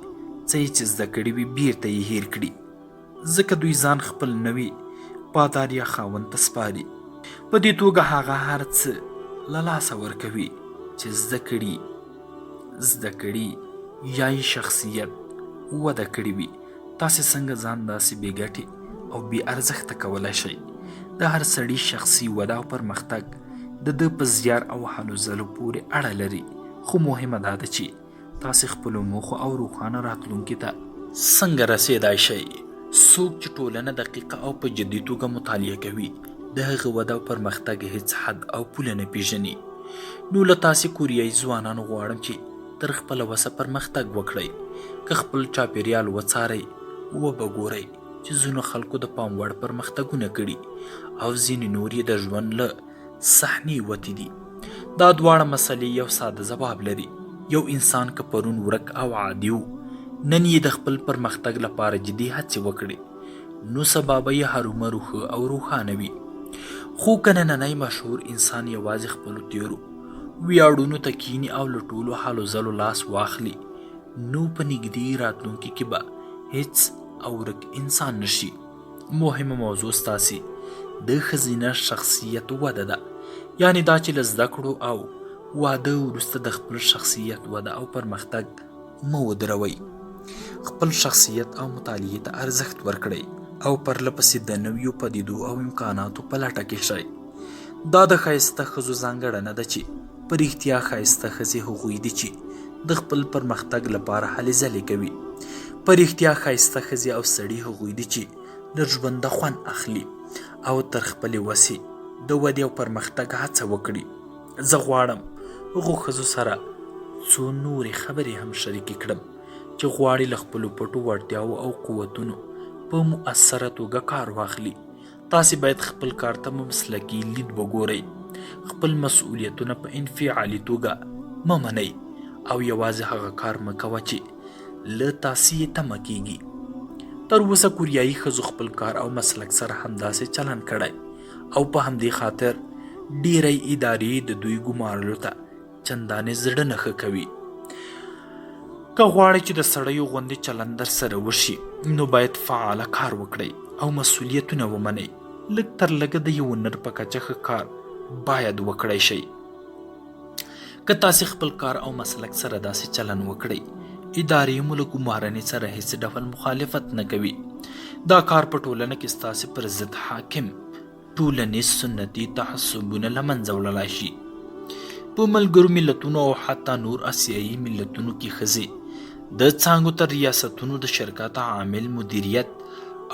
Speaker 1: څه یې چې زده کړي وي بیرته یې هیر کړي، ځکه دوی ځان خپل نوي بادار یا خاوند ته سپاري. په دې توګه هغه هر څه له لاسه ورکوي چې زده کړي یا یې شخصیت وده کړې وي. تاسې څنګه ځان داسې بې ګټې او بې ارزښته کولی شئ؟ د هر سړي شخصي وده او پرمختګ د ده په زیار او هلو ځلو پورې اړه لري. خو مهمه دا ده چې تاسې خپلو موخو او روښانه راتلونکي ته څنګه رسېدای شئ. څوک چې ټولنه دقیقه او په جدي توګه مطالعه کوي د هغه وده او پرمختګ هیڅ حد او پوله نه پیژني. نو له تاسې کوریایي ځوانانو غواړم چې تر خپله وسه پرمختګ وکړئ. که خپل چاپیریال وڅارئ وبه ګورئ چې ځینو خلکو د پام وړ پرمختګونه کړي او ځینې نور یې د ژوند له صحنې وتي دي. دا دواړه مسلې یو ساده ځواب لري. یو انسان که پرون ورک او عادي و، نن یې د خپل پرمختګ لپاره جدي هڅې وکړي، نو سبا به یې هرومرو ښه او روښانه وي. خو که نننی مشهور انسان یوازې خپلو تیرو ویاړونو ته کیني او له ټولو هلو ځلو لاس واخلي، نو په نږدې راتلونکي کې به هیڅ او ورک انسان نشي. مهمه موضوع ستاسې د ښځینه شخصیت وده ده، یعنی دا چې له زده کړو او واده وروسته د خپل شخصیت وده او پرمختګ مه ودروئ. خپل شخصیت او مطالعې ته ارزښت ورکړئ او پرله پسې د نویو پدیدو او امکاناتو په لټه کې شئ. دا د ښایسته ښځو ځانګړنه ده چې په رښتیا ښایسته ښځې هغوی دي چې د خپل پرمختګ لپاره هلې ځلې کوي. په رښتیا ښایسته ښځې او سړي هغوی دي چې له ژونده خوند اخلي او تر خپلې وسې د ودې او پرمختګ هڅه وکړي. زه غواړم هغو ښځو سره څو نورې خبرې هم شریکې کړم چې غواړي له خپلو پټو وړتیاو او قوتونو په مؤثره توګه کار واخلي. تاسې باید خپل کار ته مسلکي لید وګورئ. خپل مسؤلیتونه په انفعالي توګه مه منئ او یوازې هغه کار مه کوه چې له تاسې یې تمه کیږي. تر اوسه کوریایي ښځو خپل کار او مسلک سره همداسې چلن کړی او په همدې خاطر ډیری ادارې د دوی ګمارلو ته چندانې زړه نه ښه کوي. که غواړئ چې د سړیو غوندې چلند در سره وشي، نو باید فعاله کار وکړئ او مسؤلیتونه ومنئ. لږ تر لږه د یو نر په کچه ښه کار باید وکړی شئ. که تاسې خپل کار او مسلک سره داسې چلند وکړئ، ادارې مو له ګمارنې سره هیڅ ډول مخالفت نه کوي. دا کار په ټولنه کې ستاسې پر ضد حاکم ټولنیز سنتي تعصبونه له منځه وړلی شي. په ملګرو ملتونو او حتی نور اسیایي ملتونو کې ښځې د څانګو تر ریاستونو د شرکت عامل مدیریت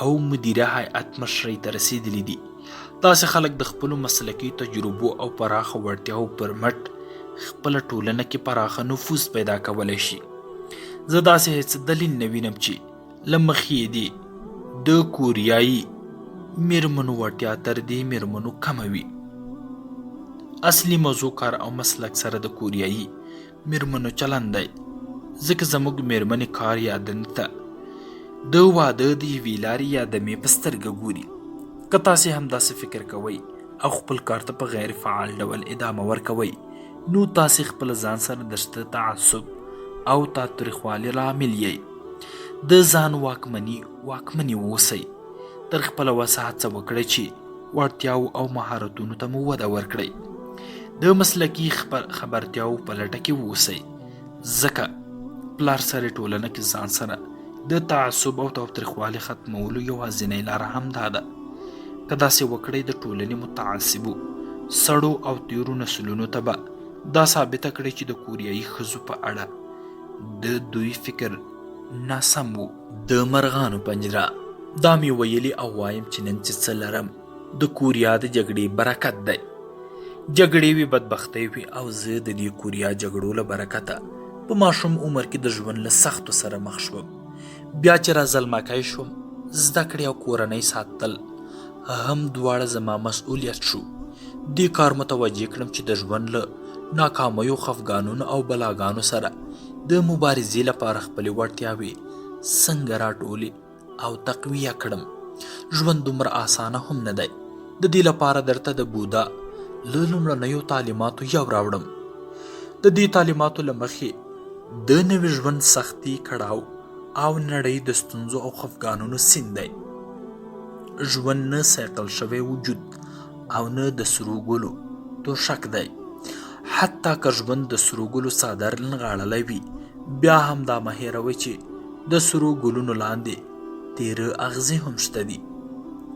Speaker 1: او مدیره هیئت مشرۍ ته رسیدلی دي. داسې خلک د خپلو مسلکي تجربو او پراخه وړتیاو پر مټ خپله ټولنه کې پراخه نفوذ پیدا کولی شي. زه داسې هیڅ دلیل نه وینم چې له مخې یې دې د کوریایي میرمنو وړتیا تر دې میرمنو کمه وي. اصلي موضوع کار او مسلک سره د کوریایي میرمنو چلند دی، ځکه زموږ میرمنې کار یا دندې ته د واده د یوې لارې یا دمې په سترګه ګوري. که تاسې همداسې فکر کوئ او خپل کار ته په غیر فعال ډول ادامه ورکوئ، نو تاسې خپل ځان سره د شته تعصب او تاوتریخوالي لامل یئ. د ځان واکمنې اوسئ. تر خپله وسه هڅه وکړئ چې وړتیاو او مهارتونو ته مو وده ورکړئ. د مسلکي خبرتیاو په لټه کې واوسئ، ځکه پلار سره ټولنه کې ځان سره د تعصب او تاوتریخوالي ختمولو یوازینۍ لاره همدا ده. که داسې وکړئ، د ټولنې متعصبو سړو او تیرو نسلونو ته به دا ثابته کړئ چې د کوریایي ښځو په اړه د دوی فکر ناسم و. د مرغانو پنجره. دا مې ویلي او وایم چې نن چې څه لرم د کوریا د جګړې برکت دی. جګړې وي، بدبختۍ وي، او زه د دې کوریا جګړو له برکته په ماشوم عمر کې د ژوند له سختو سره مخ شوم. بیا چې را زلمکی شوم، زده کړې او کورنۍ ساتل هم دواړه زما مسؤلیت شو. دې کار متوجه کړم چې د ژوند له ناکامیو، خفګانونو او بلاګانو سره د مبارزې لپاره خپلې وړتیاوې څنګه راټولې او تقویه کړم. ژوند دومره اسانه هم نه دی. د دې لپاره درته د بودا له لومړنیو تعلیماتو یو راوړم. د دې تعلیماتو له مخې د نوي ژوند سختي، کړاو او نړۍ د ستونزو او خفګانونو سیند دی. ژوند نه سیقل شوی وجود او نه د سرو ګلو توشک دی. حتی که ژوند د سرو ګلو څادر نغاړلی وي، بیا هم دا مه هېروئ چې د سرو ګلونو لاندې تیره اغزې هم شته دي.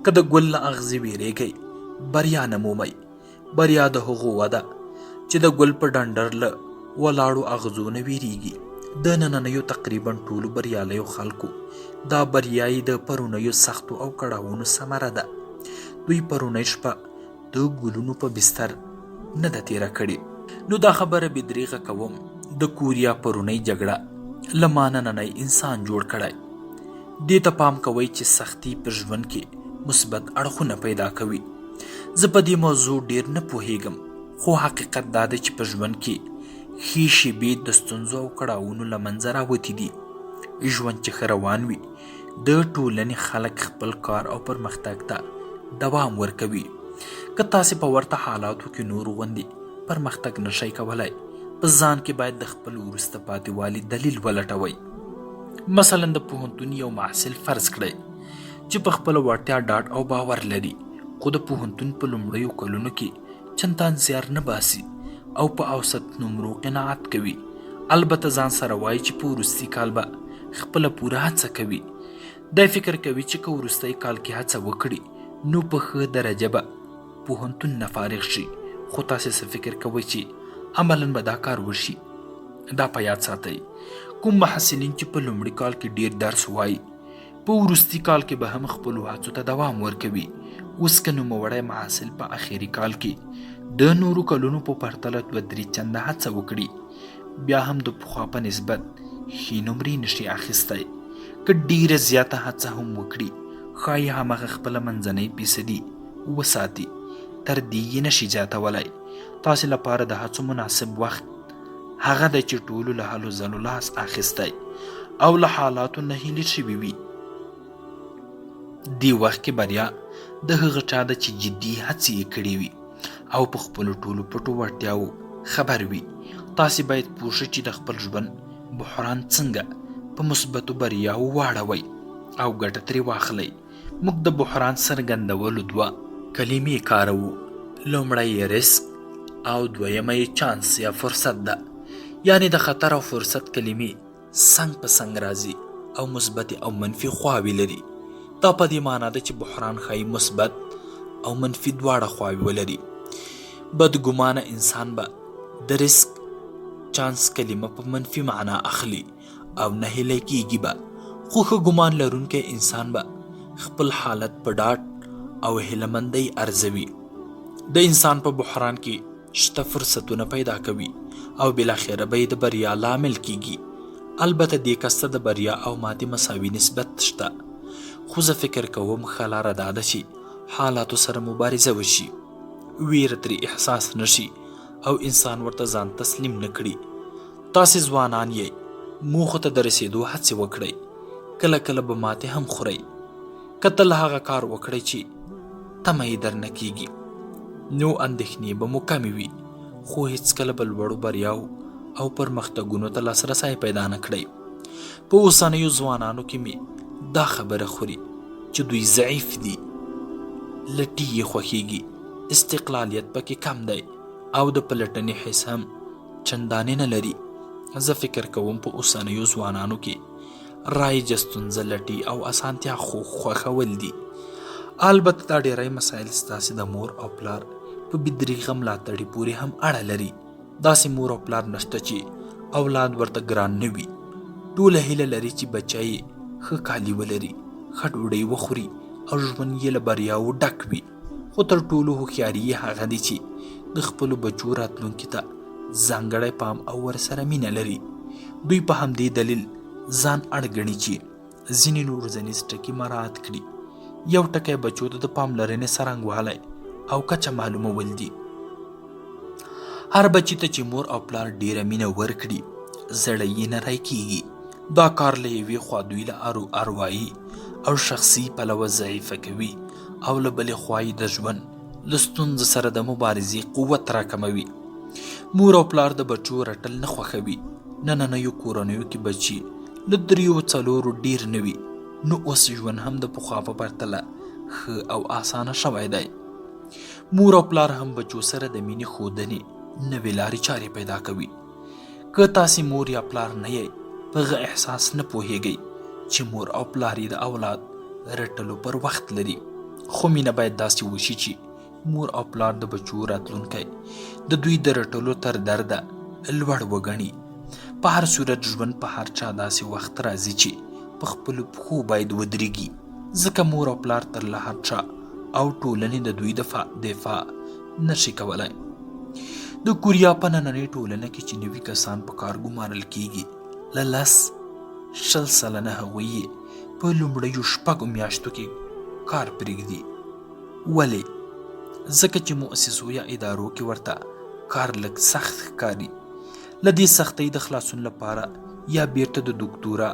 Speaker 1: که د ګل له اغزې ویریږئ، بریا نه مومئ. بریا د هغو وده چې د ګل په ډنډر له ولاړو اغزو نه ویریږي. د نننیو تقریبا ټولو بریالیو خلکو دا بریایي د پرونیو سختو او کړاوونو ثمره ده. دوی پرونی شپه د ګلونو په بستر نه ده تیره کړې. نو دا خبره بې دریغه کوم، د کوریا پرونی جګړه له ما نننی انسان جوړ کړی. دې ته پام کوئ چې سختي په ژوند کې مثبت اړخونه پیدا کوي. زه په دې موضوع ډیر نه پوهیږم، خو حقیقت دا دی چې په ژوند کې ښې شېبې د ستونزو او کړاوونو له منځه راوتي دي. ژوند چې ښه روان وي، د ټولنې خلک خپل کار او پرمختګ ته دوام ورکوي. که تاسې په ورته حالاتو کې نور غوندې پرمختګ نشئ کولی، په ځان کې باید د خپل وروسته پاتې والي دلیل ولټوئ. مثلا د پوهنتون یو محصل فرض کړئ چې په خپله وړتیا ډاډ او باور لري، خو د پوهنتون په لومړیو کلونو کې چندان زیار نه باسي او په اوسط نمرو قناعت کوي. البته ځان سره وایي چې په وروستي کال به خپله پوره هڅه کوي. دی فکر کوي چې که وروستی کال کې هڅه وکړي نو په ښه درجه به پوهنتون نه فارغ شي. خو تاسې څه فکر کوئ چې عملا به دا کار وشي؟ دا په یاد ساتئ، کوم محصلین چې په لومړي کال کې ډیر درس وایي، په وروستي کال کې به هم خپلو هڅو ته دوام ورکوي. اوس که نوموړی محصل په اخري کال کې د نورو کلونو په پرتله 2-3 چنده هڅه وکړي، بیا هم د پخوا په نسبت ښې نمرې نشي اخیستی. که ډیره زیاته هڅه هم وکړي، ښایي همغه خپله منځنۍ فیصدي وساتي، تر دې یې نشي زیاتولی. تاسې لپاره د هڅو مناسب وخت هغه دی چې ټولو له هلو ځلو لاس اخیستی او له حالاتو نه هیلې شوي وي. دې وخت کې بریا د هغه چا ده چې جدي هڅې یې کړې وي او په خپلو ټولو پټو وړتیاو خبر وي. تاسې باید پوه شئ چې د خپل ژوند بحران څنګه په مثبتو بریاو واړوئ او ګټه ترې واخلئ. موږ د بحران څرګندولو 2 کلمې کاروو. لومړی یې رسک او دویمه یې چانس یا فرصت ده. یعنی د خطر او فرصت کلمې څنګ په څنګ راځي او مثبت او منفي خواوې لري. دا په دې معنا ده چې بحران ښایي مثبت او منفي دواړه خواوې ولري. بدګمانه انسان به د رسک چانس کلمه په منفي معنا اخلي او نه هیلی کیږي به، خو ښه ګمان لرونکی انسان به خپل حالت په ډاډ او هیلهمندۍ ارزوي. د انسان په بحران کې شته فرصتونه پیدا کوي او بالاخره به یې د بریا لامل کیږي. البته دې کس ته د بریا او ماتې مساوي نسبت شته، خو زه فکر کوم ښه لاره دا ده چې حالاتو سره مبارزه وشي، ویره ترې احساس نشي او انسان ورته ځان تسلیم نه کړي. تاسې ځوانان یې، موخو ته د رسېدو هڅې وکړئ. کله کله به ماتې هم خورئ. که تل هغه کار وکړئ چې تمه یې درنه کیږي، نو اندېښنې به مو کمې وي، خو هیڅکله به لوړو بریاو او پرمختګونو ته لاسرسی پیدا نه کړئ. په اوسنیو ځوانانو کې مې دا خبره خوري چې دوی ضعیف دي، لټي یې خوښیږي، استقلالیت پکې کم دی او د پلټنې حس هم چندانې نه لري. زه فکر کوم په اوسنیو ځوانانو کې رایجه ستونزه لټي او اسانتیا خوښول دي. البته دا ډیری مسایل ستاسې د مور او پلار په بې-دریغه ملاتړي پورې هم اړه لري. داسې مور او پلار نشته چې اولاد ورته ګران نه وي. ټوله هیله لري چې بچی یې ښه کالي ولري، ښه ډوډۍ وخوري او ژوند یې له بریاوو ډک وي. خو تر ټولو هوښیاري یې هغه دی چې د خپلو بچو راتلونکي ته ځانګړی پام او ورسره مینه لري. دوی په همدې دلیل ځان اړ ګڼي چې ځینې روزنیز ټکي مراعات کړي. یو ټکی بچو ته د پاملرنې څرنګوالی او کچه معلومول دي. هر بچی ته چې مور او پلار ډیره مینه ورکړي، زړه یې نری کیږي. دا کار له یوې خوا دوی له اروايي او شخصي پلوه ضعیفه کوي او له بلې خوا یې د ژوند له ستونزو سره د مبارزې قوت راکموي. مور او پلار د بچو رټل نه خوښوي. نننیو کورنیو کې بچي له 3-4 ډیر نه وي، نو اوس ژوند هم د پخوا په پرتله ښه او اسانه شوی دی. مور او پلار هم بچو سره د مینې ښودنې نوې لارې چارې پیدا کوي. که تاسې مور یا پلار نه یې، په هغه احساس نه پوهیږئ چې مور او پلار یې د اولاد رټلو پر وخت لري. خو مینه باید داسې وشي چې مور او پلار د بچو راتلونکی د دوی د رټلو تر درده لوړ وګڼي. په هر صورت ژوند په هر چا داسې وخت راځي چې په خپلو پښو باید ودرېږي، ځکه مور او پلار تر له هر چا او ټولنې د دوی دفاع نشي کولی. د کوریا په نننۍ ټولنه کې چې نوي کسان په کار ګمارل کیږي، له 10-20 سلنه هغوی یې په لومړیو 6 میاشتو کې کار پرېږدي. ولې؟ ځکه چې مؤسسو یا ادارو کې ورته کار لږ سخت ښکاري. له دې سختۍ د خلاصون لپاره یا بیرته د دوکتورا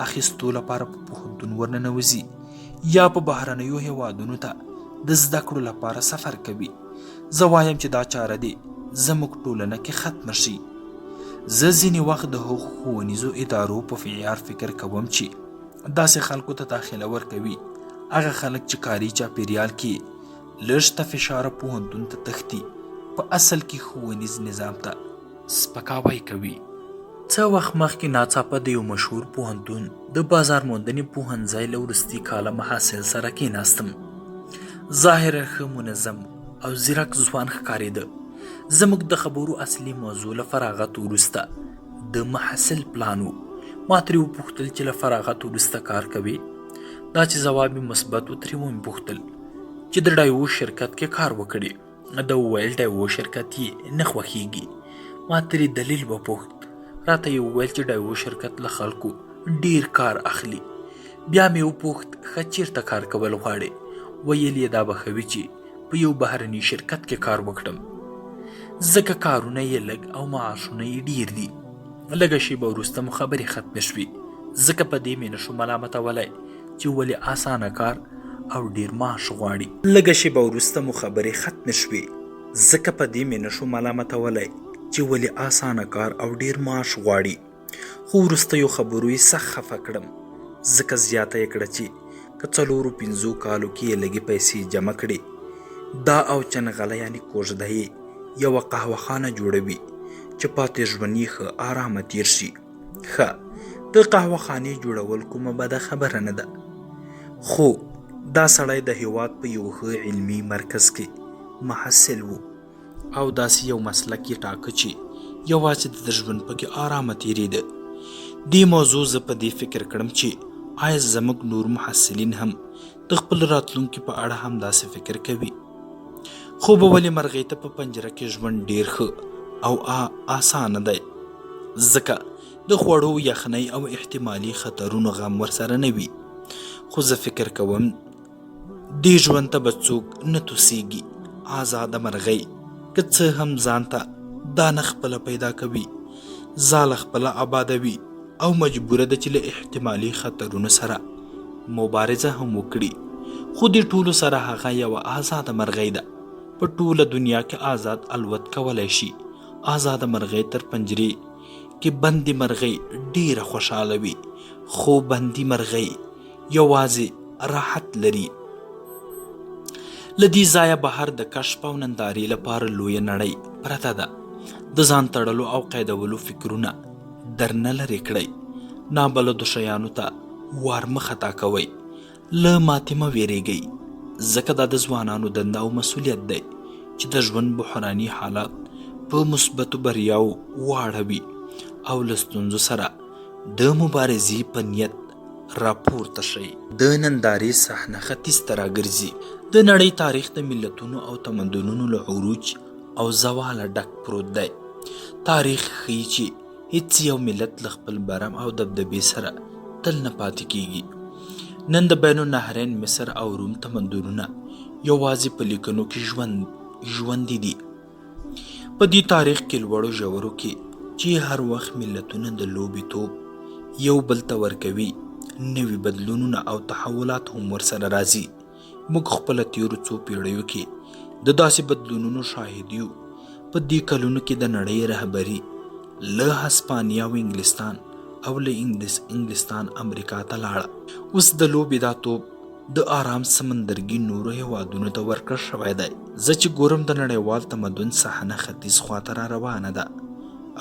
Speaker 1: اخیستو لپاره په پوهنتون ورننوځي یا په بهرنیو هیوادونو ته د زده کړو لپاره سفر کوي. زه وایم چې دا چاره دې زموږ ټولنه کې ختمه شي. زه ځینې وخت د هغو ښوونیزو ادارو په معیار فکر کوم چې داسې خلکو ته داخله ورکوي، هغه خلک چې کاري چاپیریال کې لږ ته فشاره پوهنتون ته تښتي، په اصل کې ښوونیز نظام ته سپکاوی کوي. څه وخت مخکې ناڅاپه د یو مشهور پوهنتون د بازار موندنې پوهنځی له وروستي کاله محصل سره کېناستم. ظاهرا ښه منظم او ځیرک ځوان ښکارېده. زموږ د خبرو اصلي موضوع له فراغت وروسته د محصل پلان و. ما ترې وپوښتل چې له فراغت وروسته کار کوي؟ دا چې ځواب یې مثبت و، ترې ومې پوښتل چې د ډایو شرکت کې کار وکړي. ده وویل ډایو شرکت یې نه خوښېږي. ما ترې دلیل وپوښت. راته یې وویل چې ډایو شرکت له خلکو ډیر کار اخلي. بیا مې وپوښت ښه چیرته کار کول غواړې؟ ویل یې دا به ښه وي چې په یو بهرني شرکت کې کار وکړم، ځکه کارونه یې لږ او معاشونه یې ډیر دي. لږه شیبه وروسته مو خبرې ختمې شوې، ځکه په دې مې نشو ملامتولی چې ولې اسانه کار او ډیر معاش غواړي. لږه شیبه وروسته مو خبرې ختمې شوې، ځکه په دې مې نشو ملامتولی چې ولې اسانه کار او ډیر معاش غواړي. خو وروستیو خبرو یې سخت خفه کړم، ځکه زیاته یې کړه چې که 4-5 کالو کې یې لږې پیسې جمع کړي، دا او چنغله یعنې کوژده یې یوه قهوه خانه جوړوي چې پاتې ژوند یې ښه ارامه تیر شي. ښه، د قهوه خانې جوړول کومه بده خبره نه ده، خو دا سړی د هیواد په یو ښه علمي مرکز کې محصل و او داسې یو مسلک یې ټاکه چې یوازې د ژوند پکې ارامه تیریده. دې موضوع زه په دې فکر کړم چې آیا زموږ نور محصلین هم د خپل راتلونکي په اړه هم داسې فکر کوي؟ خو به ولې مرغۍ ته په پنجره کې ژوند ډیر ښه او اسانه دی، ځکه د خوړو یخنۍ او احتمالي خطرونو غم ورسره نه وي. خو زه فکر کوم دې ژوند ته به څوک نه توسیږي. آزاده مرغۍ که څه هم ځان ته دانه خپله پیدا کوي، ځاله خپله آبادوي او مجبوره ده چې له احتمالي خطرونو سره مبارزه هم وکړي. خو دې ټولو سره هغه یوه آزاده مرغۍ ده. په ټوله دنیا کې آزاد الوت کولی شي. آزاده مرغۍ تر پنجرې کې بندي مرغۍ ډیره خوشحاله وي، خو بندي مرغۍ یوازې راحت لري. له دې ځایه بهر د کشف او نندارې لپاره لویه نړۍ پرته ده. د ځان تړلو او قیدولو فکرونه درنه لرې کړئ. نابلدو شیانو ته وار مه خطا کوئ. له ماتې مه ویرېږئ، ځکه دا د ځوانانو دنده او مسؤلیت دی چې د ژوند بحراني حالات په مثبتو بریاو واړوي او له ستونزو سره د مبارزې په نیت راپورته شي. د نندارې صحنه ختیځ ته راګرځي. د نړۍ تاریخ د ملتونو او تمدنونو له عروج او زواله ډک پروت دی. تاریخ ښیي چې هیڅ یو ملت له خپل برم او دبدبې سره تل نه پاتې کیږي. نن د بین النهرین مصر او روم تمدنونه یوازې په لیکنو کې ژوندي دي. په دې تاریخ کې لوړو ژورو کې چې هر وخت ملتونه د لوبې توپ یو بل ته ورکوي، نوي بدلونونه او تحولات هم ورسره راځي. موږ خپله تیرو څو پیړیو کې د داسې بدلونونو شاهد یو. په دې کلونو کې د نړۍ رهبري له هسپانیا او انګلستان او له انګلستان امریکا ته لاړه. اوس د لوبې دا توپ د آرام سمندرګي نورو هیوادونو ته ورکړل شوی دی. زه چې ګورم د نړیوال تمدن صحنه ختیځ خواته را روانه ده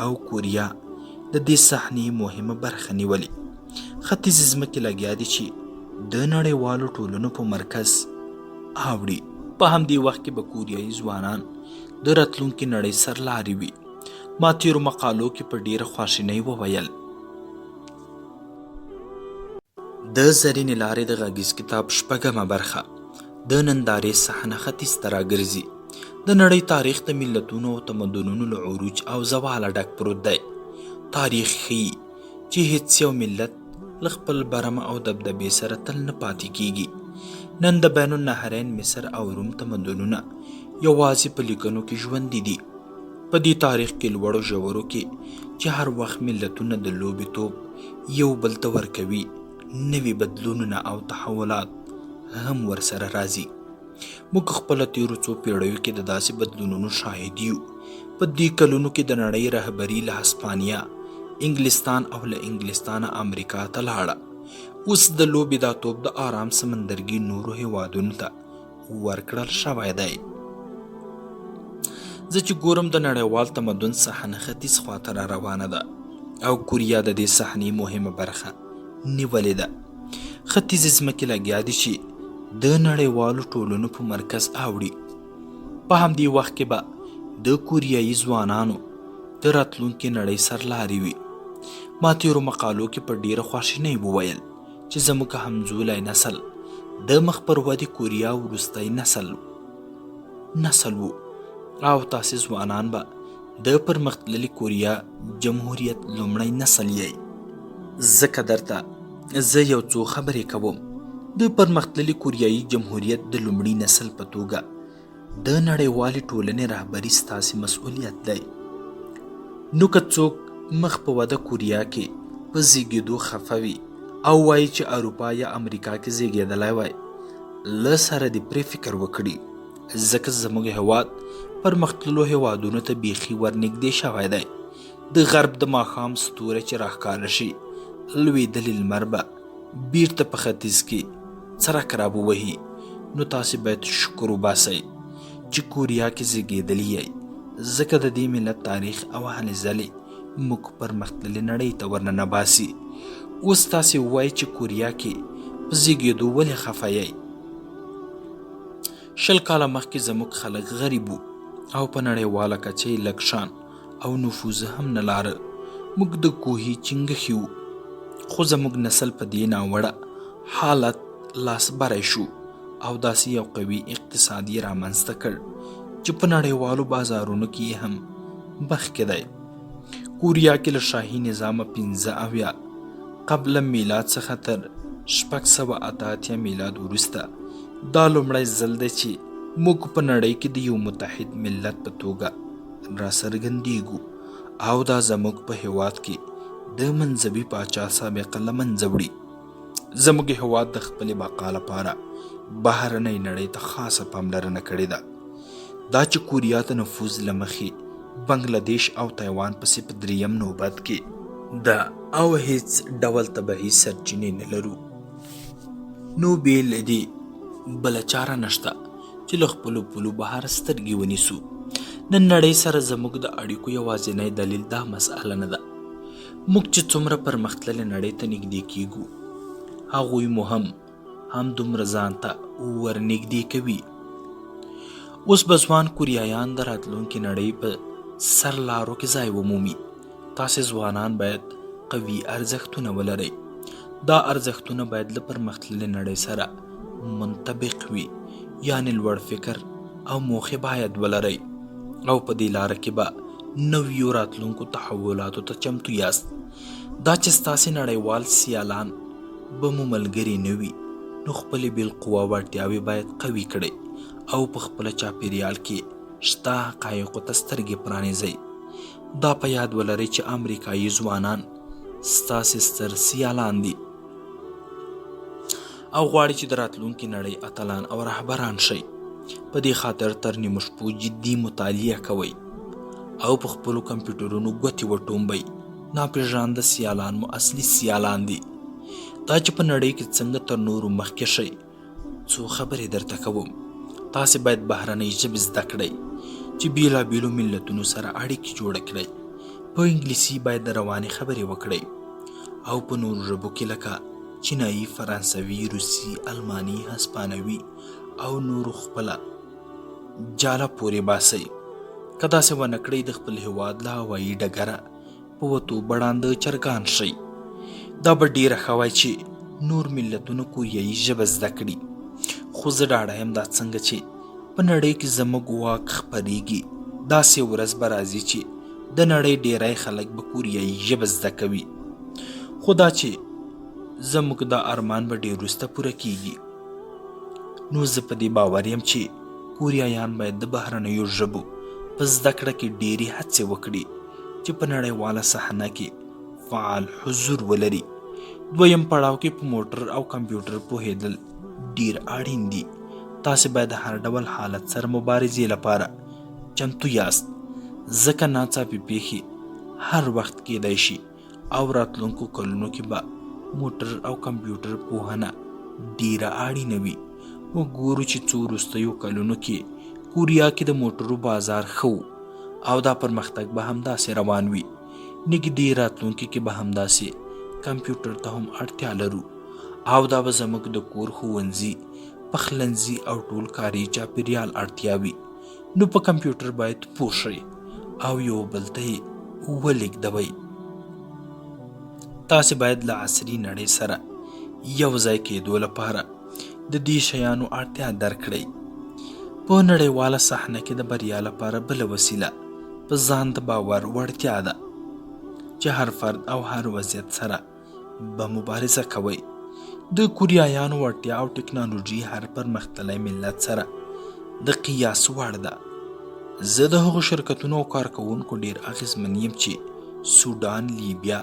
Speaker 1: او کوریا د دې صحنې مهمه برخه نیولې. ختیځې ځمکې لګیا دي چې د نړیوالو ټولنو په مرکز اوړي. په همدې وخت کې به کوریایي ځوانان د راتلونکي نړۍ سرلاري وي. ما تیرو مقالو کې په ډیره خواشینۍ وویل. د زرینې لارې د غږیز کتاب 6مه برخه د نندارې صحنه ختیځ ته راګرځي. د نړۍ تاریخ د ملتونو او تمدنونو له عروج او زواله ډک پروت دی. تاریخ ښیي چې هیڅ یو ملت له خپل برم او دبدبې سره تل نه پاتې کیږي. نن د بین النهرین مصر او روم تمدنونه یوازې په لیکنو کې ژوندي دي. په دې تاریخ کې لوړو ژورو کې چې هر وخت ملتونه د لوبې توپ یو بل ته ورکوي، نوي بدلونونه او تحولات هم ورسره راځي. موږ خپله تیرو څو پیړیو کې د داسې بدلونونو شاهد یو. په دې کلونو کې د نړۍ رهبري له هسپانیا، انګلستان او له انګلستانه امریکا ته لاړه. اوس د لوبې دا توپ د آرام سمندرګي نورو هیوادونو ته ورکړل شوی دی. زه چې ګورم د نړیوال تمدن صحنه ختیځ خواته را روانه ده او کوریا د دې صحنې مهمه برخه نیولې ده. ختیځې ځمکې لګیا دي چې د نړیوالو ټولنو په مرکز اوړي. په همدې وخت کې به د کوریایي ځوانانو د راتلونکي نړۍ سرلاري وي. ما تیرو مقالو کې په ډیره خواشینۍ وویل چې زموږ همزولی نسل د مخ پر ودې کوریا وروستی نسل و او تاسې ځوانان به د پرمختللي کوریا جمهوریت لومړی نسل یې. ځکه درته زه یو څو خبرې کوم. د پرمختللي کوریایي جمهوریت د لومړي نسل په توګه د نړیوالې ټولنې رهبري ستاسې مسؤلیت دی. نو که څوک مخ په وده کوریا کې په زیږېدو خفه وي او وایي چې اروپا یا امریکا کې زیږېدلی وای، له سره دې پرې فکر وکړي. ځکه زموږ هیواد پرمختللو هیوادونو ته بیخي ورنږدې شوی دی. د غرب د ماښام ستوری چې راښکاره شي، لوېدلي لمر به بیرته په ختیځ کې څرک را ووهي. نو تاسې باید شکر وباسئ چې کوریا کې زیږېدلي یئ، ځکه د دې ملت تاریخ او هلې ځلې موږ پرمختللې نړۍ ته ورننه باسي. اوس تاسې ووایئ چې کوریا کې په زیږېدو ولې خفه یئ. 20 کاله مخکې زموږ خلک غریب وو او په نړیواله کچه یې لږ شان او نفوذ هم نه لاره. موږ د کوهي چنګښي وو. خو زموږ نسل په دې ناوړه حالت لاس بری شو او داسې یو قوي اقتصاد یې رامنځته کړ چې په نړیوالو بازارونو کې یې هم مخکې دی. کوریا کې له شاهي نظامه 15 قبل میلاد څخه تر 688 میلاد وروسته دا لومړی ځل دی چې موږ په نړۍ کې د یو متحد ملت په توګه را څرګندېږو او دا زموږ په هیواد کې د منځوي پاچا سابقه له منځه وړي. زموږ هیواد د خپلې بقا لپاره بهرنۍ نړۍ ته خاصه پاملرنه کړې ده. دا چې کوریا ته نفوذ له مخې بنګلادیش او تایوان پسې په 3م نوبت کې ده او هیڅ ډول طبیعي سرچینې نه لرو. نو بې له دې بله چاره نشته چې له خپلو پولو بهر سترګې ونیسو. نن نړۍ سره زموږ د اړیکو یوازینی دلیل دا مسئله نه ده. موږ چې څومره پرمختللې نړۍ ته نږدې کیږو، هغوی مو هم دومره ځان ته ورنږدې کوي. اوس به ځوان کوریایان د راتلونکي نړۍ په سرلارو کې ځای ومومي. تاسې ځوانان باید قوي ارزښتونه ولرئ. دا ارزښتونه باید له پرمختللې نړۍ سره منطبق وي، یعنی لوړ فکر او موخې باید ولرئ او په دې لاره کې به نویو راتلونکو تحولاتو ته چمتو یاست. دا چې ستاسې نړیوال سیالان به مو ملګري نه وي، نو خپلې بالقوه وړتیاوې باید قوي کړئ او په خپله چاپیریال کې شته حقایقو ته سترګې پرانیزئ. دا په یاد ولرئ چې امریکایي ځوانان ستاسې ستر سیالان دي او غواړي چې د راتلونکي نړۍ اتلان او رهبران شئ. په دې خاطر تر نیمو شپو جدي مطالعه کوئ او په خپلو کمپیوټرونو ګوتې وټومبئ. ناپېژانده سیالان مو اصلي سیالان دي. دا چې په نړۍ کې څنګه تر نورو مخکې شئ، څو خبرې درته کوم. تاسې باید بهرنۍ ژبې زده کړئ چې بیلابیلو ملتونو سره اړیکې جوړې کړئ. په انګلیسي باید روانې خبرې وکړئ او په نورو ژبو کې لکه چینایي، فرانسوي، روسي، الماني، هسپانوي او نورو خپله جاله پورې باسئ. که داسې ونه کړئ د خپل هیواد له هوایي ډګره په وتو بړانده چرګان شئ. دا به ډیره ښه وای چې نور ملتونو کوریایي ژبه زده کړي، خو زه ډاډه یم دا څنګه چې په نړۍ کې زموږ واک خپریږي، داسې ورځ به راځي چې د نړۍ ډیری خلک به کوریایي ژبه زده کوي. خو دا چې زموږ دا ارمان به ډیر وروسته پوره کیږي. نو زه په دې باور یم چې کوریایان باید د بهرنیو ژبو په زده کړه کې ډیرې هڅې وکړي چې په نړیواله صحنه کې فعال حضور ولري. دویم پړاو کې په موټر او کمپیوټر پوهیدل ډیر اړین دي. تاسې باید د هر ډول حالت سره مبارزې لپاره چمتو یاست، ځکه ناڅاپي پیښې هر وخت کیدای شي او راتلونکو کلونو کې به موټر او کمپیوټر پوهنه ډیره اړینه وي. وګورو چې څو وروستیو کلونو کې کوریا کې د موټرو بازار ښه او دا پرمختګ به همداسې روان وي. نږدې راتلونکي کې به همداسې کمپیوټر ته هم اړتیا لرو او دا به زموږ د کور، ښوونځي، پخلنځي او ټول کاري چاپیریال اړتیا وي. نو په کمپیوټر باید پوه شئ او یو بل ته یې ولېږدوئ. تاسې باید له عصري نړۍ سره یو ځای کېدو لپاره د دې شیانو اړتیا درک کړئ. په نړیواله صحنه کې د بریا لپاره بله وسیله په ځان د باور وړتیا ده چې هر فرد او هر وضعیت سره به مبارزه کوئ. د کوریایانو وړتیا او ټکنالوژي هر پرمختللی ملت سره د قیاس وړ ده. زه د هغو شرکتونو او کارکوونکو ډیر اغیزمن یم چې سودان، لیبیا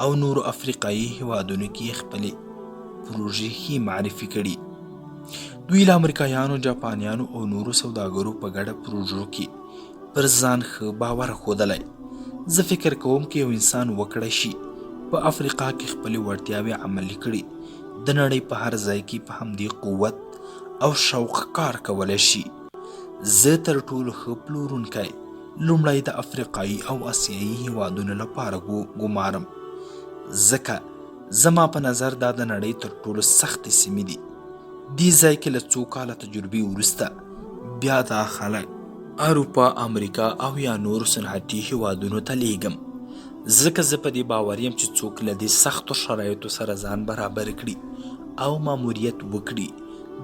Speaker 1: او نورو افریقایي هیوادونو کې خپلې پروژې ښې معرفي کړي. دوی له امریکایانو، جاپانیانو او نورو سوداګرو په ګډه پروژو کې پر ځان ښه باور ښودلی. زه فکر کوم که یو انسان وکړی شي په افریقا کې خپلې وړتیاوې عملي کړي، د نړۍ په هر ځای کې په همدې قوت او شوق کار کولی شي. زه تر ټولو ښه پلورونکی لومړی د افریقایي او اسیایي هیوادونو لپاره ګمارم، ځکه زما په نظر دا د نړۍ تر ټولو سختې سیمې دي. دې ځای کې له څو کاله تجربې وروسته بیا دا خلک اروپا، امریکا او یا نورو صنعتي هیوادونو ته لیږم، ځکه زه په دې باور یم چې څوک له دې سختو شرایطو سره ځان برابر کړي او ماموریت وکړي،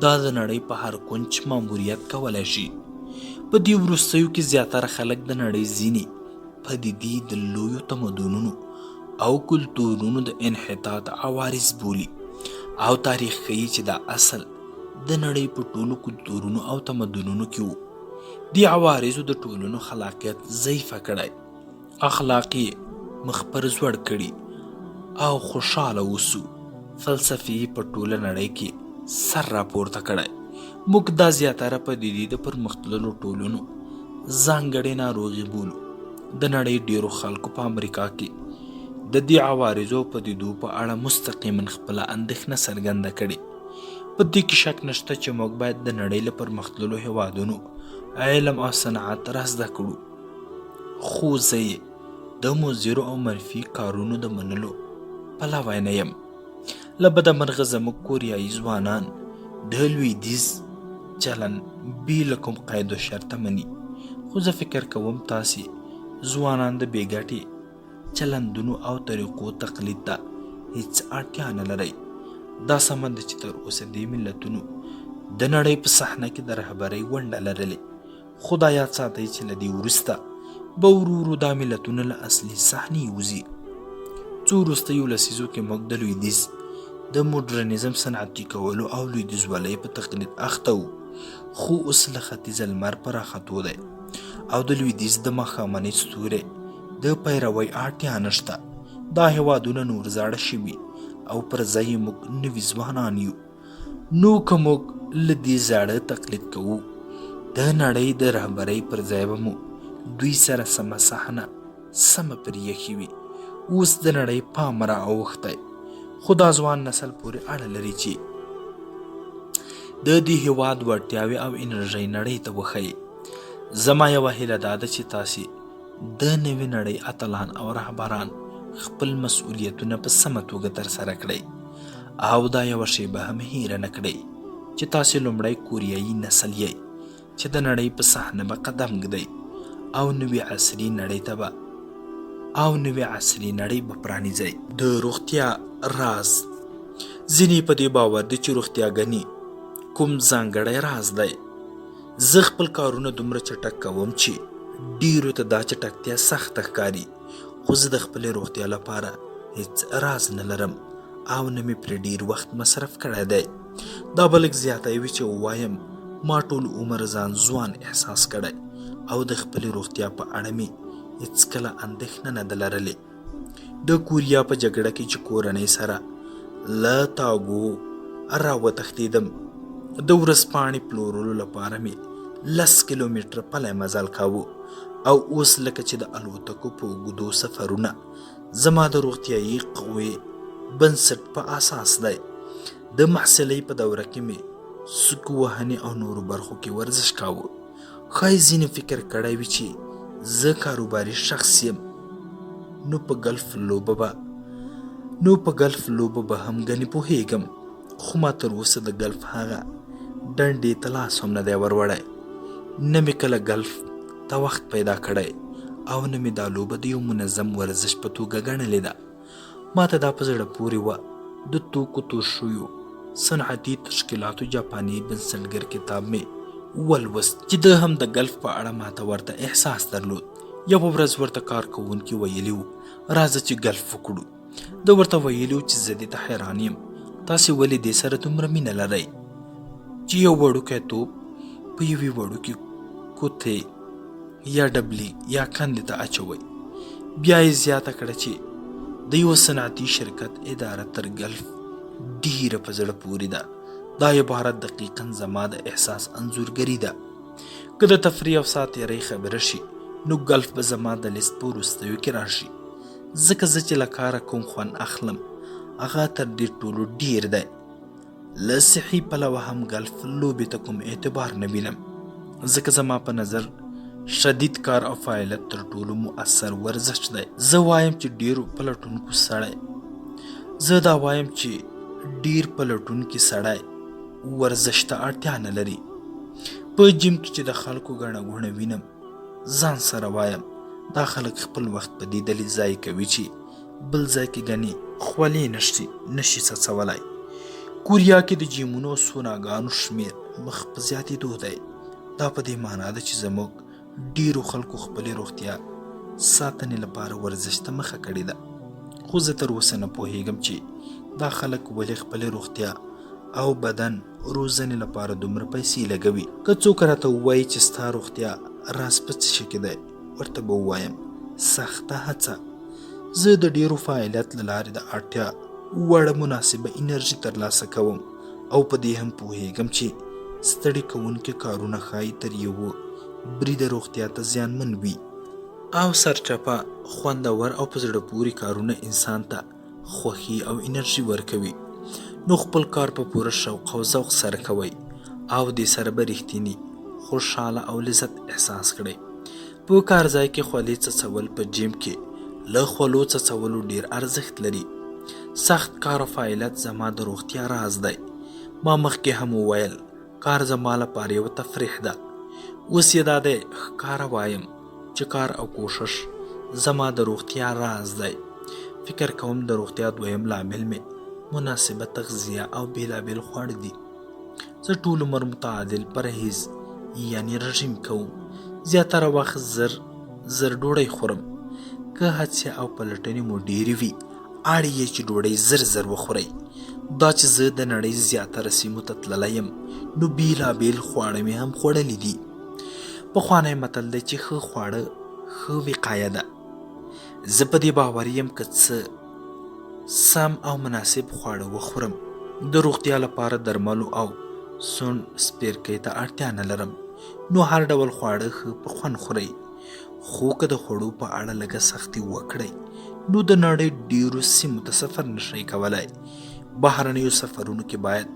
Speaker 1: دا د نړۍ په هر کونج ماموریت کولی شي. په دې وروستیو کې زیاتره خلک د نړۍ ځینې پدیدې د لویو تمدنونو او کلتورونو د انحطاط عوارض بولي او تاریخ ښیي چې دا اصل د نړۍ په ټولو کلتورونو او تمدنونو کې وو. دې عوارضو د ټولنو خلاقیت ضعیفه کړی، اخلاقي مخ پر زوړ کړي او خوشحاله اوسو فلسفي په ټوله نړۍ کې سر راپورته کړی. موږ دا زیاتره پدیدې د پرمختللو ټولنو ځانګړې ناروغي بولو. د نړۍ ډیرو خلکو په امریکا کې د دې عوارضو او پدیدو په اړه مستقیما خپله اندېښنه څرګنده کړې. په دې کې شک نشته چې موږ باید د نړۍ له پرمختللو هیوادونو علم او صنعت را زده کړو، خو زه یې د مضرو او منفي کارونو د منلو پلوی نه یم. له بده مرغه زموږ کوریایي ځوانان د لویدیځ چلن بې له کوم قید و شرطه مني، خو زه فکر کوم تاسې ځوانان د بې ګټې چلندونو او طریقو تقلید ته هیڅ اړتیا نه لرئ. دا سمه ده چې تر اوسه دې ملتونو د نړۍ په صحنه کې د رهبرۍ ونډه لرلې، خو دا یاد ساتئ چې له دې وروسته به ورو ورو دا ملتونه له اصلي صحنې وځي. څو وروستیو لسیزو کې موږ د لویدیځ د موډرنیزم صنعتي کولو او لویدیځوالۍ په تقلید اخته وو، خو اوس له ختیځه لمر په راختو دی او د لویدیځ د ماښامنۍ ستوري د پیروۍ اړتیا نشته. دا هیوادونه نور زاړه شوي او پر ځای یې موږ نوي ځوانان یو. نو که موږ له دې زاړه تقلید کوو، د نړۍ د رهبرۍ پر ځای به مو دوی سره سمه صحنه سمه پرې ایښې وي. اوس د نړۍ پام را اوښتی، خو دا ځوان نسل پورې اړه لري چې د دې هیواد وړتیاوې او انرژۍ نړۍ ته وښیي. زما یوه هیله دا ده چې تاسې د نوې نړۍ اتلان او رهبران خپل مسؤلیتونه په سمه توګه ترسره کړئ او دا یوه شیبه هم هیره نه کړئ چې تاسې لومړی کوریایي نسل یئ، چې د نړۍ په صحنه به قدم ږدئ او نوې عصري نړۍ به پرانیزئ. د روغتیا راز. ځینې په دې باور دي چې روغتیا ګنې کوم ځانګړی راز دی. زه خپل کارونه دومره چټک کوم چې ډیرو ته دا چټکتیا سخته ښکاري، خو زه د خپلې روغتیا لپاره هیڅ راز نه لرم او نه مې پرې ډیر وخت مصرف کړی دی. دا به لږ زیاتی وي چې ووایم ما ټول عمر ځان ځوان احساس کړی او د خپلې روغتیا په اړه مې هیڅکله اندېښنه نه ده لرلې. د کوریا په جګړه کې چې کورنۍ سره له تاګو راوتښتېدم، د ورځپاڼې پلورلو لپاره مې 10 کیلومتره پلی مزل کاوه او اوس لکه چې د الوتکو په اوږدو سفرونه زما د روغتیایي قوې بنسټ په اساس دی. د محصلۍ په دوره کې مې سکو وهنې او نورو برخو کې ورزش کاوه. ښایي ځینې فکر کړی وي چې زه کاروباري شخص یم، نو په ګلف لوبه به هم ګنې پوهیږم، خو ما تر اوسه د ګلف هغه ډنډې ته لاس هم نه دی وروړی. نه مې کله ګلف ته وخت پیدا کړی او نه مې دا لوبه د یو منظم ورزش په توګه ګڼلې ده. ما ته دا په زړه پورې وه. د توکو توشیو صنعتي تشکیلاتو جاپاني بنسټګر کتاب مې ولوست چې د هم د ګلف په اړه ماته ورته احساس درلود. یوه ورځ ورته کار کوونکي ویلي وو راځه چې ګلف وکړو. ده ورته ویلي وو چې زه دې ته حیران یم، تاسې ولې دې سره دومره مینه لرئ چې یو وړوکی توپ په یوې وړوکې کوتې یا ډبلي یا کندې ته اچوئ. بیا یې زیاته کړه چې د یو صنعتي شرکت اداره تر ګلف ډیره په زړه پورې ده. دا عبارت دقیقا زما د احساس انځورګري ده. که د تفریح او ساعتیرۍ خبره شي نو ګلف به زما د لیست په وروستیو کې راشي، ځکه زه چې له کاره کوم خوند اخلم هغه تر دې ټولو ډیر دی. له صحي پلوه هم ګلف لوبې ته کوم اعتبار نه وینم، ځکه زما په نظر شدید کار او فعالیت تر ټولو مؤثر ورزش دی. زه دا وایم چې ډیر پلټونکي سړی ورزش ته اړتیا نه لري. په جیم کې چې د خلکو ګڼه ګوڼه وینم ځان سره وایم دا خلک خپل وخت په دې دلیل ضایع کوي چې بل ځای کې ګنې خولې نشي څڅولی. کوریا کې د جیمونو او سوناګانو شمیر مخ په زیاتېدو دی. دا په دې معنا ده چې زموږ ډیرو خلکو خپلې روغتیا ساتنې لپاره ورزش ته مخه کړې ده، خو زه تر اوسه نه پوهیږم چې دا خلک ولې خپلې روغتیا او بدن روزنې لپاره دومره پیسې لګوي. که څوک راته ووایي چې ستا روغتیا راز په څه شي کې دی، ورته به ووایم سخته هڅه. زه د ډیرو فعالیت له لارې د اړتیا وړ مناسبه انرژي ترلاسه کوم او په دې هم پوهیږم چې ستړي کوونکي کارونه ښایي تر یوه بریده روغتیا ته زیانمن وي او سرچپه خوندور او په زړه پورې کارونه انسان ته خوښي او انرژي ورکوي. نو خپل کار په پوره شوق او ذوق سره کوئ او دې سره به رښتینی خوشحاله او لذت احساس کړئ. په کار ځای کې خولې څڅول په جیم کې له خولو څڅولو ډیر ارزښت لري. سخت کار او فعالیت زما د روغتیا راز دی. ما مخکې هم وویل کار زما لپاره یوه تفریح ده. اوس یې دا دی ښکاره وایم چې کار او کوشش زما د روغتیا راز دی. فکر کوم د روغتیا دویم لامل مې مناسبه تغذیه او بیلابیل خواړه دي. زه ټول عمر متعادل پرهیز یعنی رژیم کوم. زیاتره وخت زر ډوډۍ خورم. که هڅې او پلټنې مو ډیرې وي اړ یې چې ډوډۍ زر وخورئ. دا چې زه د نړۍ زیاتره سیمو ته تللی یم نو بیلابیل خواړه مې هم خوړلي دي. پخوانی متل دی چې ښه خواړه ښه وقایه ده. زه په دې باور یم که څه سم او مناسب خواړه وخورم د روغتیا لپاره درملو او سون سپیرکۍ ته اړتیا نه لرم. نو هر ډول خواړه ښه په خوند خورئ، خو که د خوړو په اړه لږه سختي وکړئ نو د نړۍ ډیرو سیمو ته سفر نشئ کولی. بهرنیو سفرونو کې باید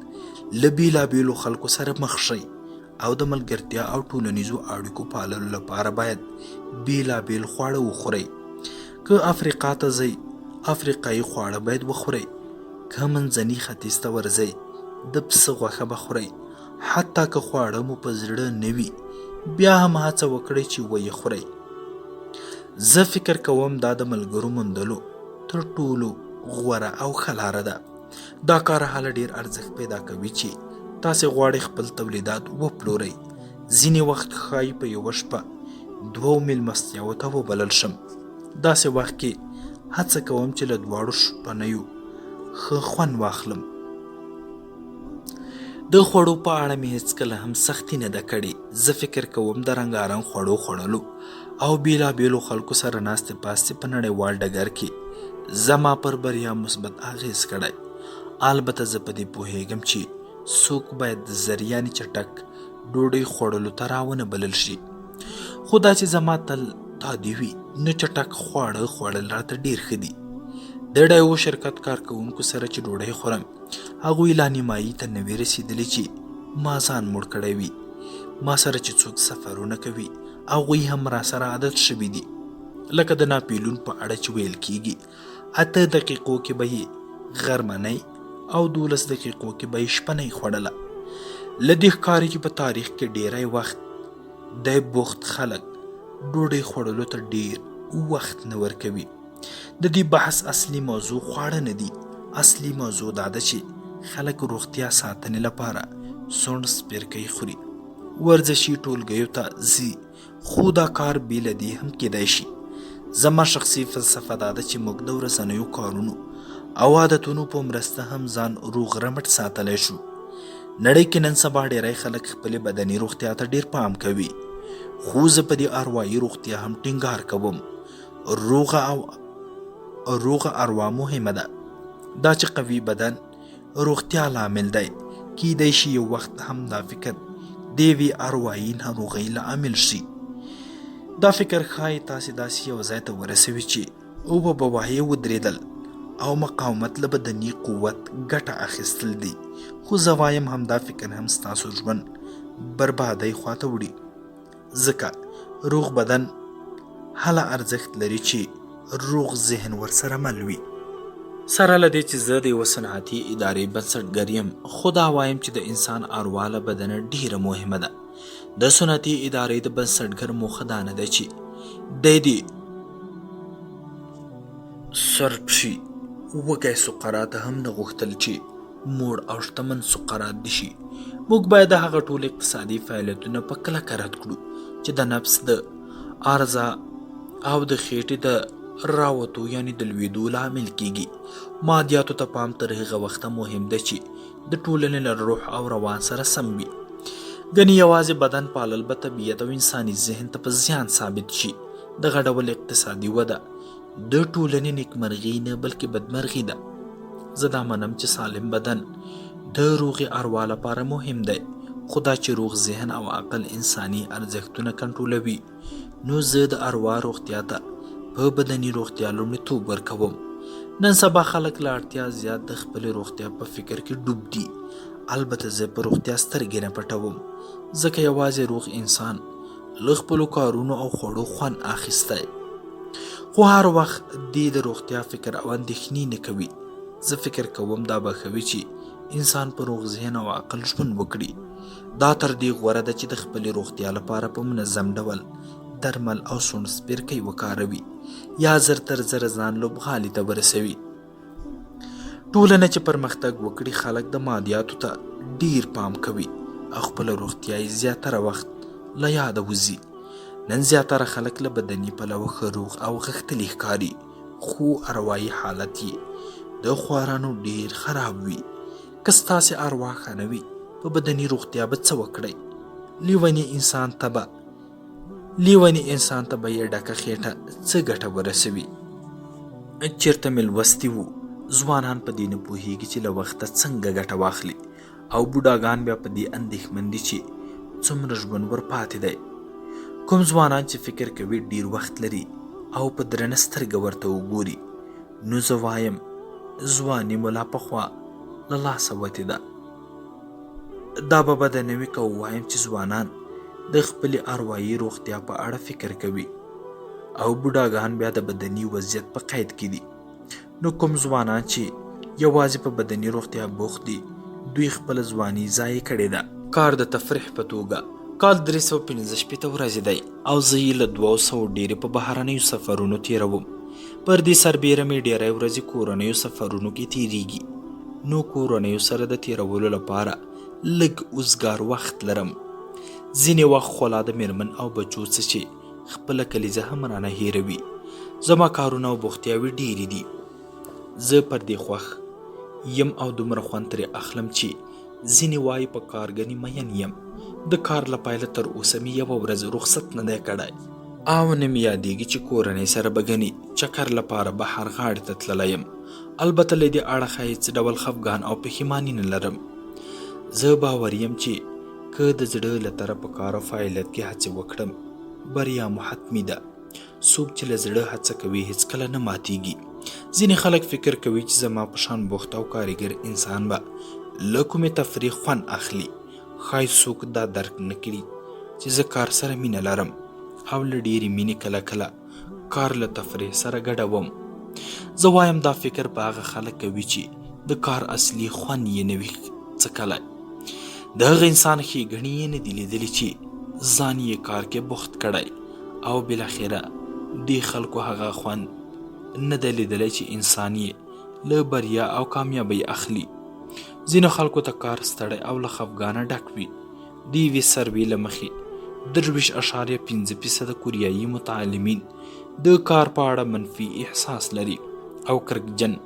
Speaker 1: له بیلابیلو خلکو سره مخ شئ او د ملګرتیا او ټولنیزو اړیکو پاللو لپاره باید بیلابیل خواړه وخورئ. که افریقا ته ځئ افریقایي خواړه باید وخورئ. که منځني ختیځ ته ورځئ د پسه غوښه به خورئ. حتی که خواړه مو په زړه نه وي بیا هم هڅه وکړئ چې ویې خورئ. زه فکر کوم دا د ملګرو موندلو تر ټولو غوره او ښه لاره ده. دا کار حاله ډیر ارزښت پیدا کوي چې تاسې غواړئ خپل تولیدات وپلورئ. ځینې وخت ښایي په یوه شپه 2 میلمستیاوو ته وبلل شم. داسې وخت کې هڅه کوم چې له دواړو شپنیو ښه خوند واخلم. د خوړو په اړه مې هیڅکله هم سختي نه ده کړې. زه فکر کوم د رنګارنګ خوړو خوړلو او بیلابیلو خلکو سره ناستې پاستې په نړیوال ډګر کې زما پر بریا مثبت اغیز کړی. البته زه په دې پوهیږم چې څوک باید د زریانې چټک ډوډۍ خوړلو ته راونه بلل شي. خو دا چې زما تل تادي وي نو چټک خواړه خوړل راته ډیر ښه دي. د ډایو شرکت کارکوونکو سره چې ډوډۍ خورم هغوی لا نیمایي ته نه وي رسېدلي چې ما ځان موړ کړی وي. ما سره چې څوک سفرونه کوي هغوی هم را سره عادت شوي دي. لکه د ناپیلون په اړه چې ویل کیږي 8 دقیقو کې به یې غرمنۍ او 12 دقیقو کې به یې شپنۍ خوړله. له دې ښکاري چې په تاریخ کې ډیری وخت د بوخت خلک ډوډۍ خوړلو ته ډیر وخت نه ورکوي. د دې بحث اصلي موضوع خواړه نه دي. اصلي موضوع دا ده چې خلک روغتیا ساتنې لپاره سوڼ سپیرکۍ خوري، ورزشي ټولګیو ته ځي، خو دا کار بې له دې هم کیدای شي. زما شخصي فلسفه دا ده چې موږ د ورځنیو کارونو او عادتونو په مرسته هم ځان روغ رمټ ساتلی شو. نړۍ کې نن سبا ډیری خلک خپلې بدني روغتیا ته ډیر پام کوي، خو زه په دې اروايي روغتیا هم ټینګار کوم. روغه اروا مهمه ده. دا چې قوي بدن روغتیا لامل دی، کیدای شي یو وخت هم دا فکر د یوې اروايي ناروغۍ لامل شي. دا فکر ښایي تاسې داسې یو ځای ته ورسوي چې اوبه به وایې ودرېدل او مقاومت له بدني قوت ګټه اخیستل دي. خو زه وایم همدا فکر هم ستاسو ژوند بربادۍ خواته وړي. ځکه روغ بدن هله ارزښت لري چې روغ ذهن ورسره مل وي. سره له دې چې زه د یوه صنعتي ادارې بنسټګر یم، خو دا وایم چې د انسان اروا له بدنه ډیره مهمه ده. د صنعتي ادارې د بنسټګر موخه دا نه ده چې دی دې سرب شي. وږی سقراط هم نه غوښتل چې موړ او شتمن سقراط دي شي. موږ باید د هغه ټول اقتصادي فعالیتونه په کلکه رد کړو چې د نفس د عرضه او د خېټې د راوتو یعنی د لویدو لامل کیږي. مادیاتو ته پام تر هغه وخته مهم دی چې د ټولنې له روح او روان سره سم وي. ګنې یوازې بدن پالل به طبیعت او انساني ذهن ته په زیان ثابت شي. دغه ډول اقتصادي وده د ټولنې نیکمرغي نه بلکې بدمرغي ده. زه دا منم چې سالم بدن د روغې اروا لپاره مهم دی، خو دا چې روغ ذهن او عقل انساني ارزښتونه کنټرولوي نو زه د اروا روغتیا ته په بدني روغتیا لومړیتوب ورکوم. نن سبا خلک له اړتیا زیات د خپلې روغتیا په فکر کې ډوب دي. البته زه په روغتیا سترګې نه پټوم، ځکه یوازې روغ انسان له خپلو کارونو او خوړو خوند اخیستی، خو هر وخت دې د روغتیا فکر او اندېښنې نه کوي. زه فکر کوم دا به ښه وي چې انسان په روغ ذهن او عقل ژوند وکړي. دا تر دې غوره ده چې د خپلې روغتیا لپاره په منظم ډول درمل او سوڼ سپیرکۍ وکاروي یا زر تر زره ځان لوبغالي ته ورسوي. ټولنه چې پرمختګ وکړي خلک د مادیاتو ته ډیر پام کوي او خپله روغتیا یې زیاتره وخت له یاده وځي. نن زیاتره خلک له بدني پلوه ښه روغ او غښتلي ښکاري، خو اروايي حالت یې د خوارانو ډیر خراب وي. که ستاسې اروا ښه نه وي په بدني روغتیا به څه وکړئ؟ لیوني انسان ته به یې ډکه خېټه څه ګټه ورسوي؟ چېرته مې لوستي وو ځوانان په دې نه پوهېږي چې له وخته څنګه ګټه واخلي، او بوډاګان بیا په دې اندېښمن دي چې څومره ژوند ورپاتې دی. کوم ځوانان چې فکر کوي ډیر وخت لري او په درنه سترګه ورته وګوري، نو زه وایم ځواني ملا پخوا له لاسه وتې ده. دا به بده نه وي که ووایم چې ځوانان د خپلې اروايي روغتیا په اړه فکر کوي او بوډاګان بیا د بدني وضعیت په قید کې دي. نو کوم ځوانان چې یوازې په بدني روغتیا بوخت دي دوی خپل ځواني ضایع کړې ده. کار د تفریح په توګه کال 315 ورځې دی او زه یې له 200 ډېرې په بهرنیو سفرونو تېروم. پر دې سربیره مې ډېری ورځې کورنیو سفرونو کې تېریږي. نو کورنیو سره د تېرولو لپاره لږ اوزګار وخت لرم. ځینې وخت خو لا د مېرمن او بچو څه چې خپله کلیزه هم رانه هېروي. زما کارونه او بوختیاوې ډېرې دي. زه پر دې خوښ یم او دومره خوند ترې اخلم چې ځینې وایي په کارګنې مین یم. د کار له پیله تر اوسه مې یوه ورځ رخصت نه دی کړی او نه مې یادېږي چې کورنۍ سره به ګنې چکر لپاره بهر غاړې ته تللی یم. البته له دې اړخه هېڅ ډول خفګان او پښیماني نه لرم. زه باور یم چې که د زړه له طرفه کار او فعالیت کې هڅې وکړم بریا مو حتمي ده. څوک چې له زړه هڅه کوي هېڅکله نه ماتیږي. ځینې خلک فکر کوي چې زما په شان بوخت او کارګر انسان به له کومې تفریح خوند اخلي. ښایي څوک دا درک نه کړي چې زه کار سره مینه لرم او له ډېرې مینې کله کله کار له تفریح سره ګډوم. زه وایم دا فکر به هغه خلک کوي چې د کار اصلي خوند یې نه وي څکلی. د هغه انسان ښېګڼې یې نه دي لیدلي چې ځان یې کار کې بوخت کړی او بالاخره دې خلکو هغه خوند نه دی لیدلی چې انسان یې له بریا او کامیابۍ اخلي. ځینو خلکو ته کار ستړی او له خفګانه ډک وي. د یوې سروې له مخې 23.5% کوریایي متعلمین د کار په اړه منفي احساس لري او کرکجن،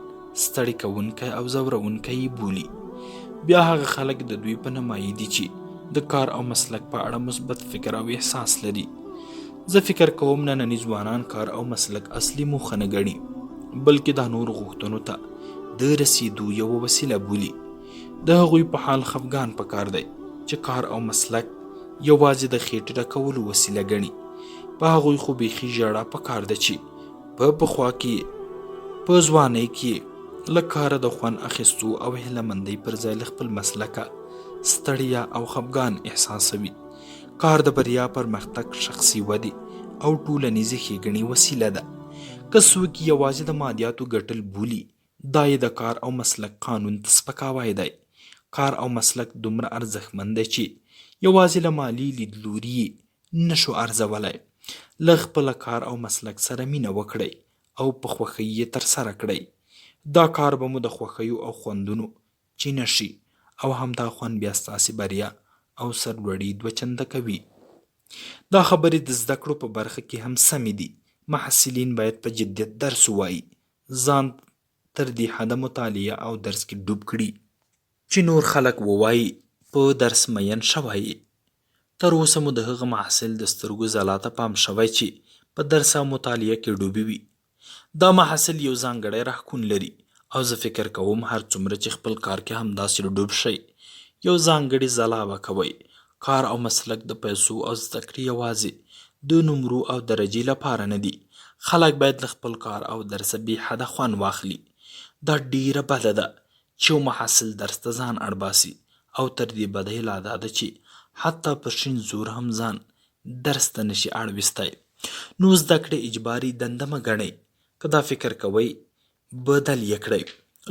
Speaker 1: ستړی کوونکی او ځورونکی یې بولي. بیا هغه خلک د دوی په نمایي دي چې د کار او مسلک په اړه مثبت فکر او احساس لري. زه فکر کوم ننني ځوانان کار او مسلک اصلي موخه نه ګڼي بلکې دا نور غوښتنو ته د رسیدو یوه وسیله بولي. د هغوی په حال خفګان پکار دی چې کار او مسلک یوازې د خېټې ډکولو وسیله ګڼي. په هغوی خو بیخي ژړا پکار ده چې په پخوا کې په ځوانۍ کې له کاره د خوند اخیستو او هیلهمندۍ پر ځای له خپل مسلکه ستړیا او خفګان احساسوي. کار د بریا، پرمختګ، شخصي ودې او ټولنیزې ښېګڼې وسیله ده. که څوک یوازې د مادیاتو ګټل بولي دا یې د کار او مسلک قانون ته سپکاوی دی. کار او مسلک دومره ارزښتمند دی چې یوازې له مالي لیدلوري یې نشو ارزولی. له خپله کار او مسلک سره مینه وکړئ او په خوښۍ یې ترسره کړئ. دا کار به مو د خوښیو او خوندونو چینه شي او همدا خوند بیا ستاسې بریا او سرلوړي 2 چنده کوي. دا خبرې د زده کړو په برخه کې هم سمې دي. محصلین باید په جدیت درس ووایي، ځان تر دې حده مطالعه او درس کې ډوب کړي چې نور خلک ووایي په درس مین شوی. تر اوسه مو د هغه محصل د سترګو ځلا ته پام شوی چې په درس او مطالعه کې ډوبې وي. دا محصل یو ځانګړی راښکون لري او زه فکر کوم هر څومره چې خپل کار کې همداسې ډوب شئ یو ځانګړې ځلا به کوئ. کار او مسلک د پیسو او زده کړې یوازې د نمرو او درجې لپاره نه دي. خلک باید له خپل کار او درسه بې حده خوند واخلي. دا ډیره بده ده چې یو محصل درس ته ځان اړباسي او تر دې بدۍ لا دا ده چې حتی په شین زور هم ځان درس ته نشي اړویستی. نو زده کړې اجباري دنده مه ګڼئ. که دا فکر کوئ بدل یې کړئ.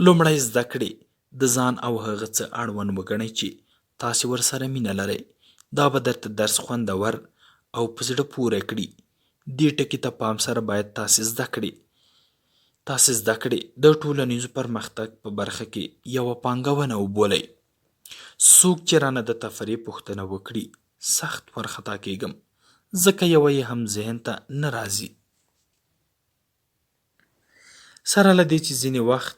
Speaker 1: لومړی زده کړې د ځان او هغه څه اړوند وګڼئ چې تاسې ورسره مینه لرئ. دا به درته درس خوندور او په زړه پورې کړي. دې ټکي ته پام سره باید تاسې زده کړې د ټولنیزو پرمختګ په برخه کې یوه پانګونه وبولئ. څوک چې رانه د تفریح پوښتنه وکړي سخت وارخطا کیږم ځکه یوه یې هم ذهن ته نه راځي. سره له دې چې ځینې وخت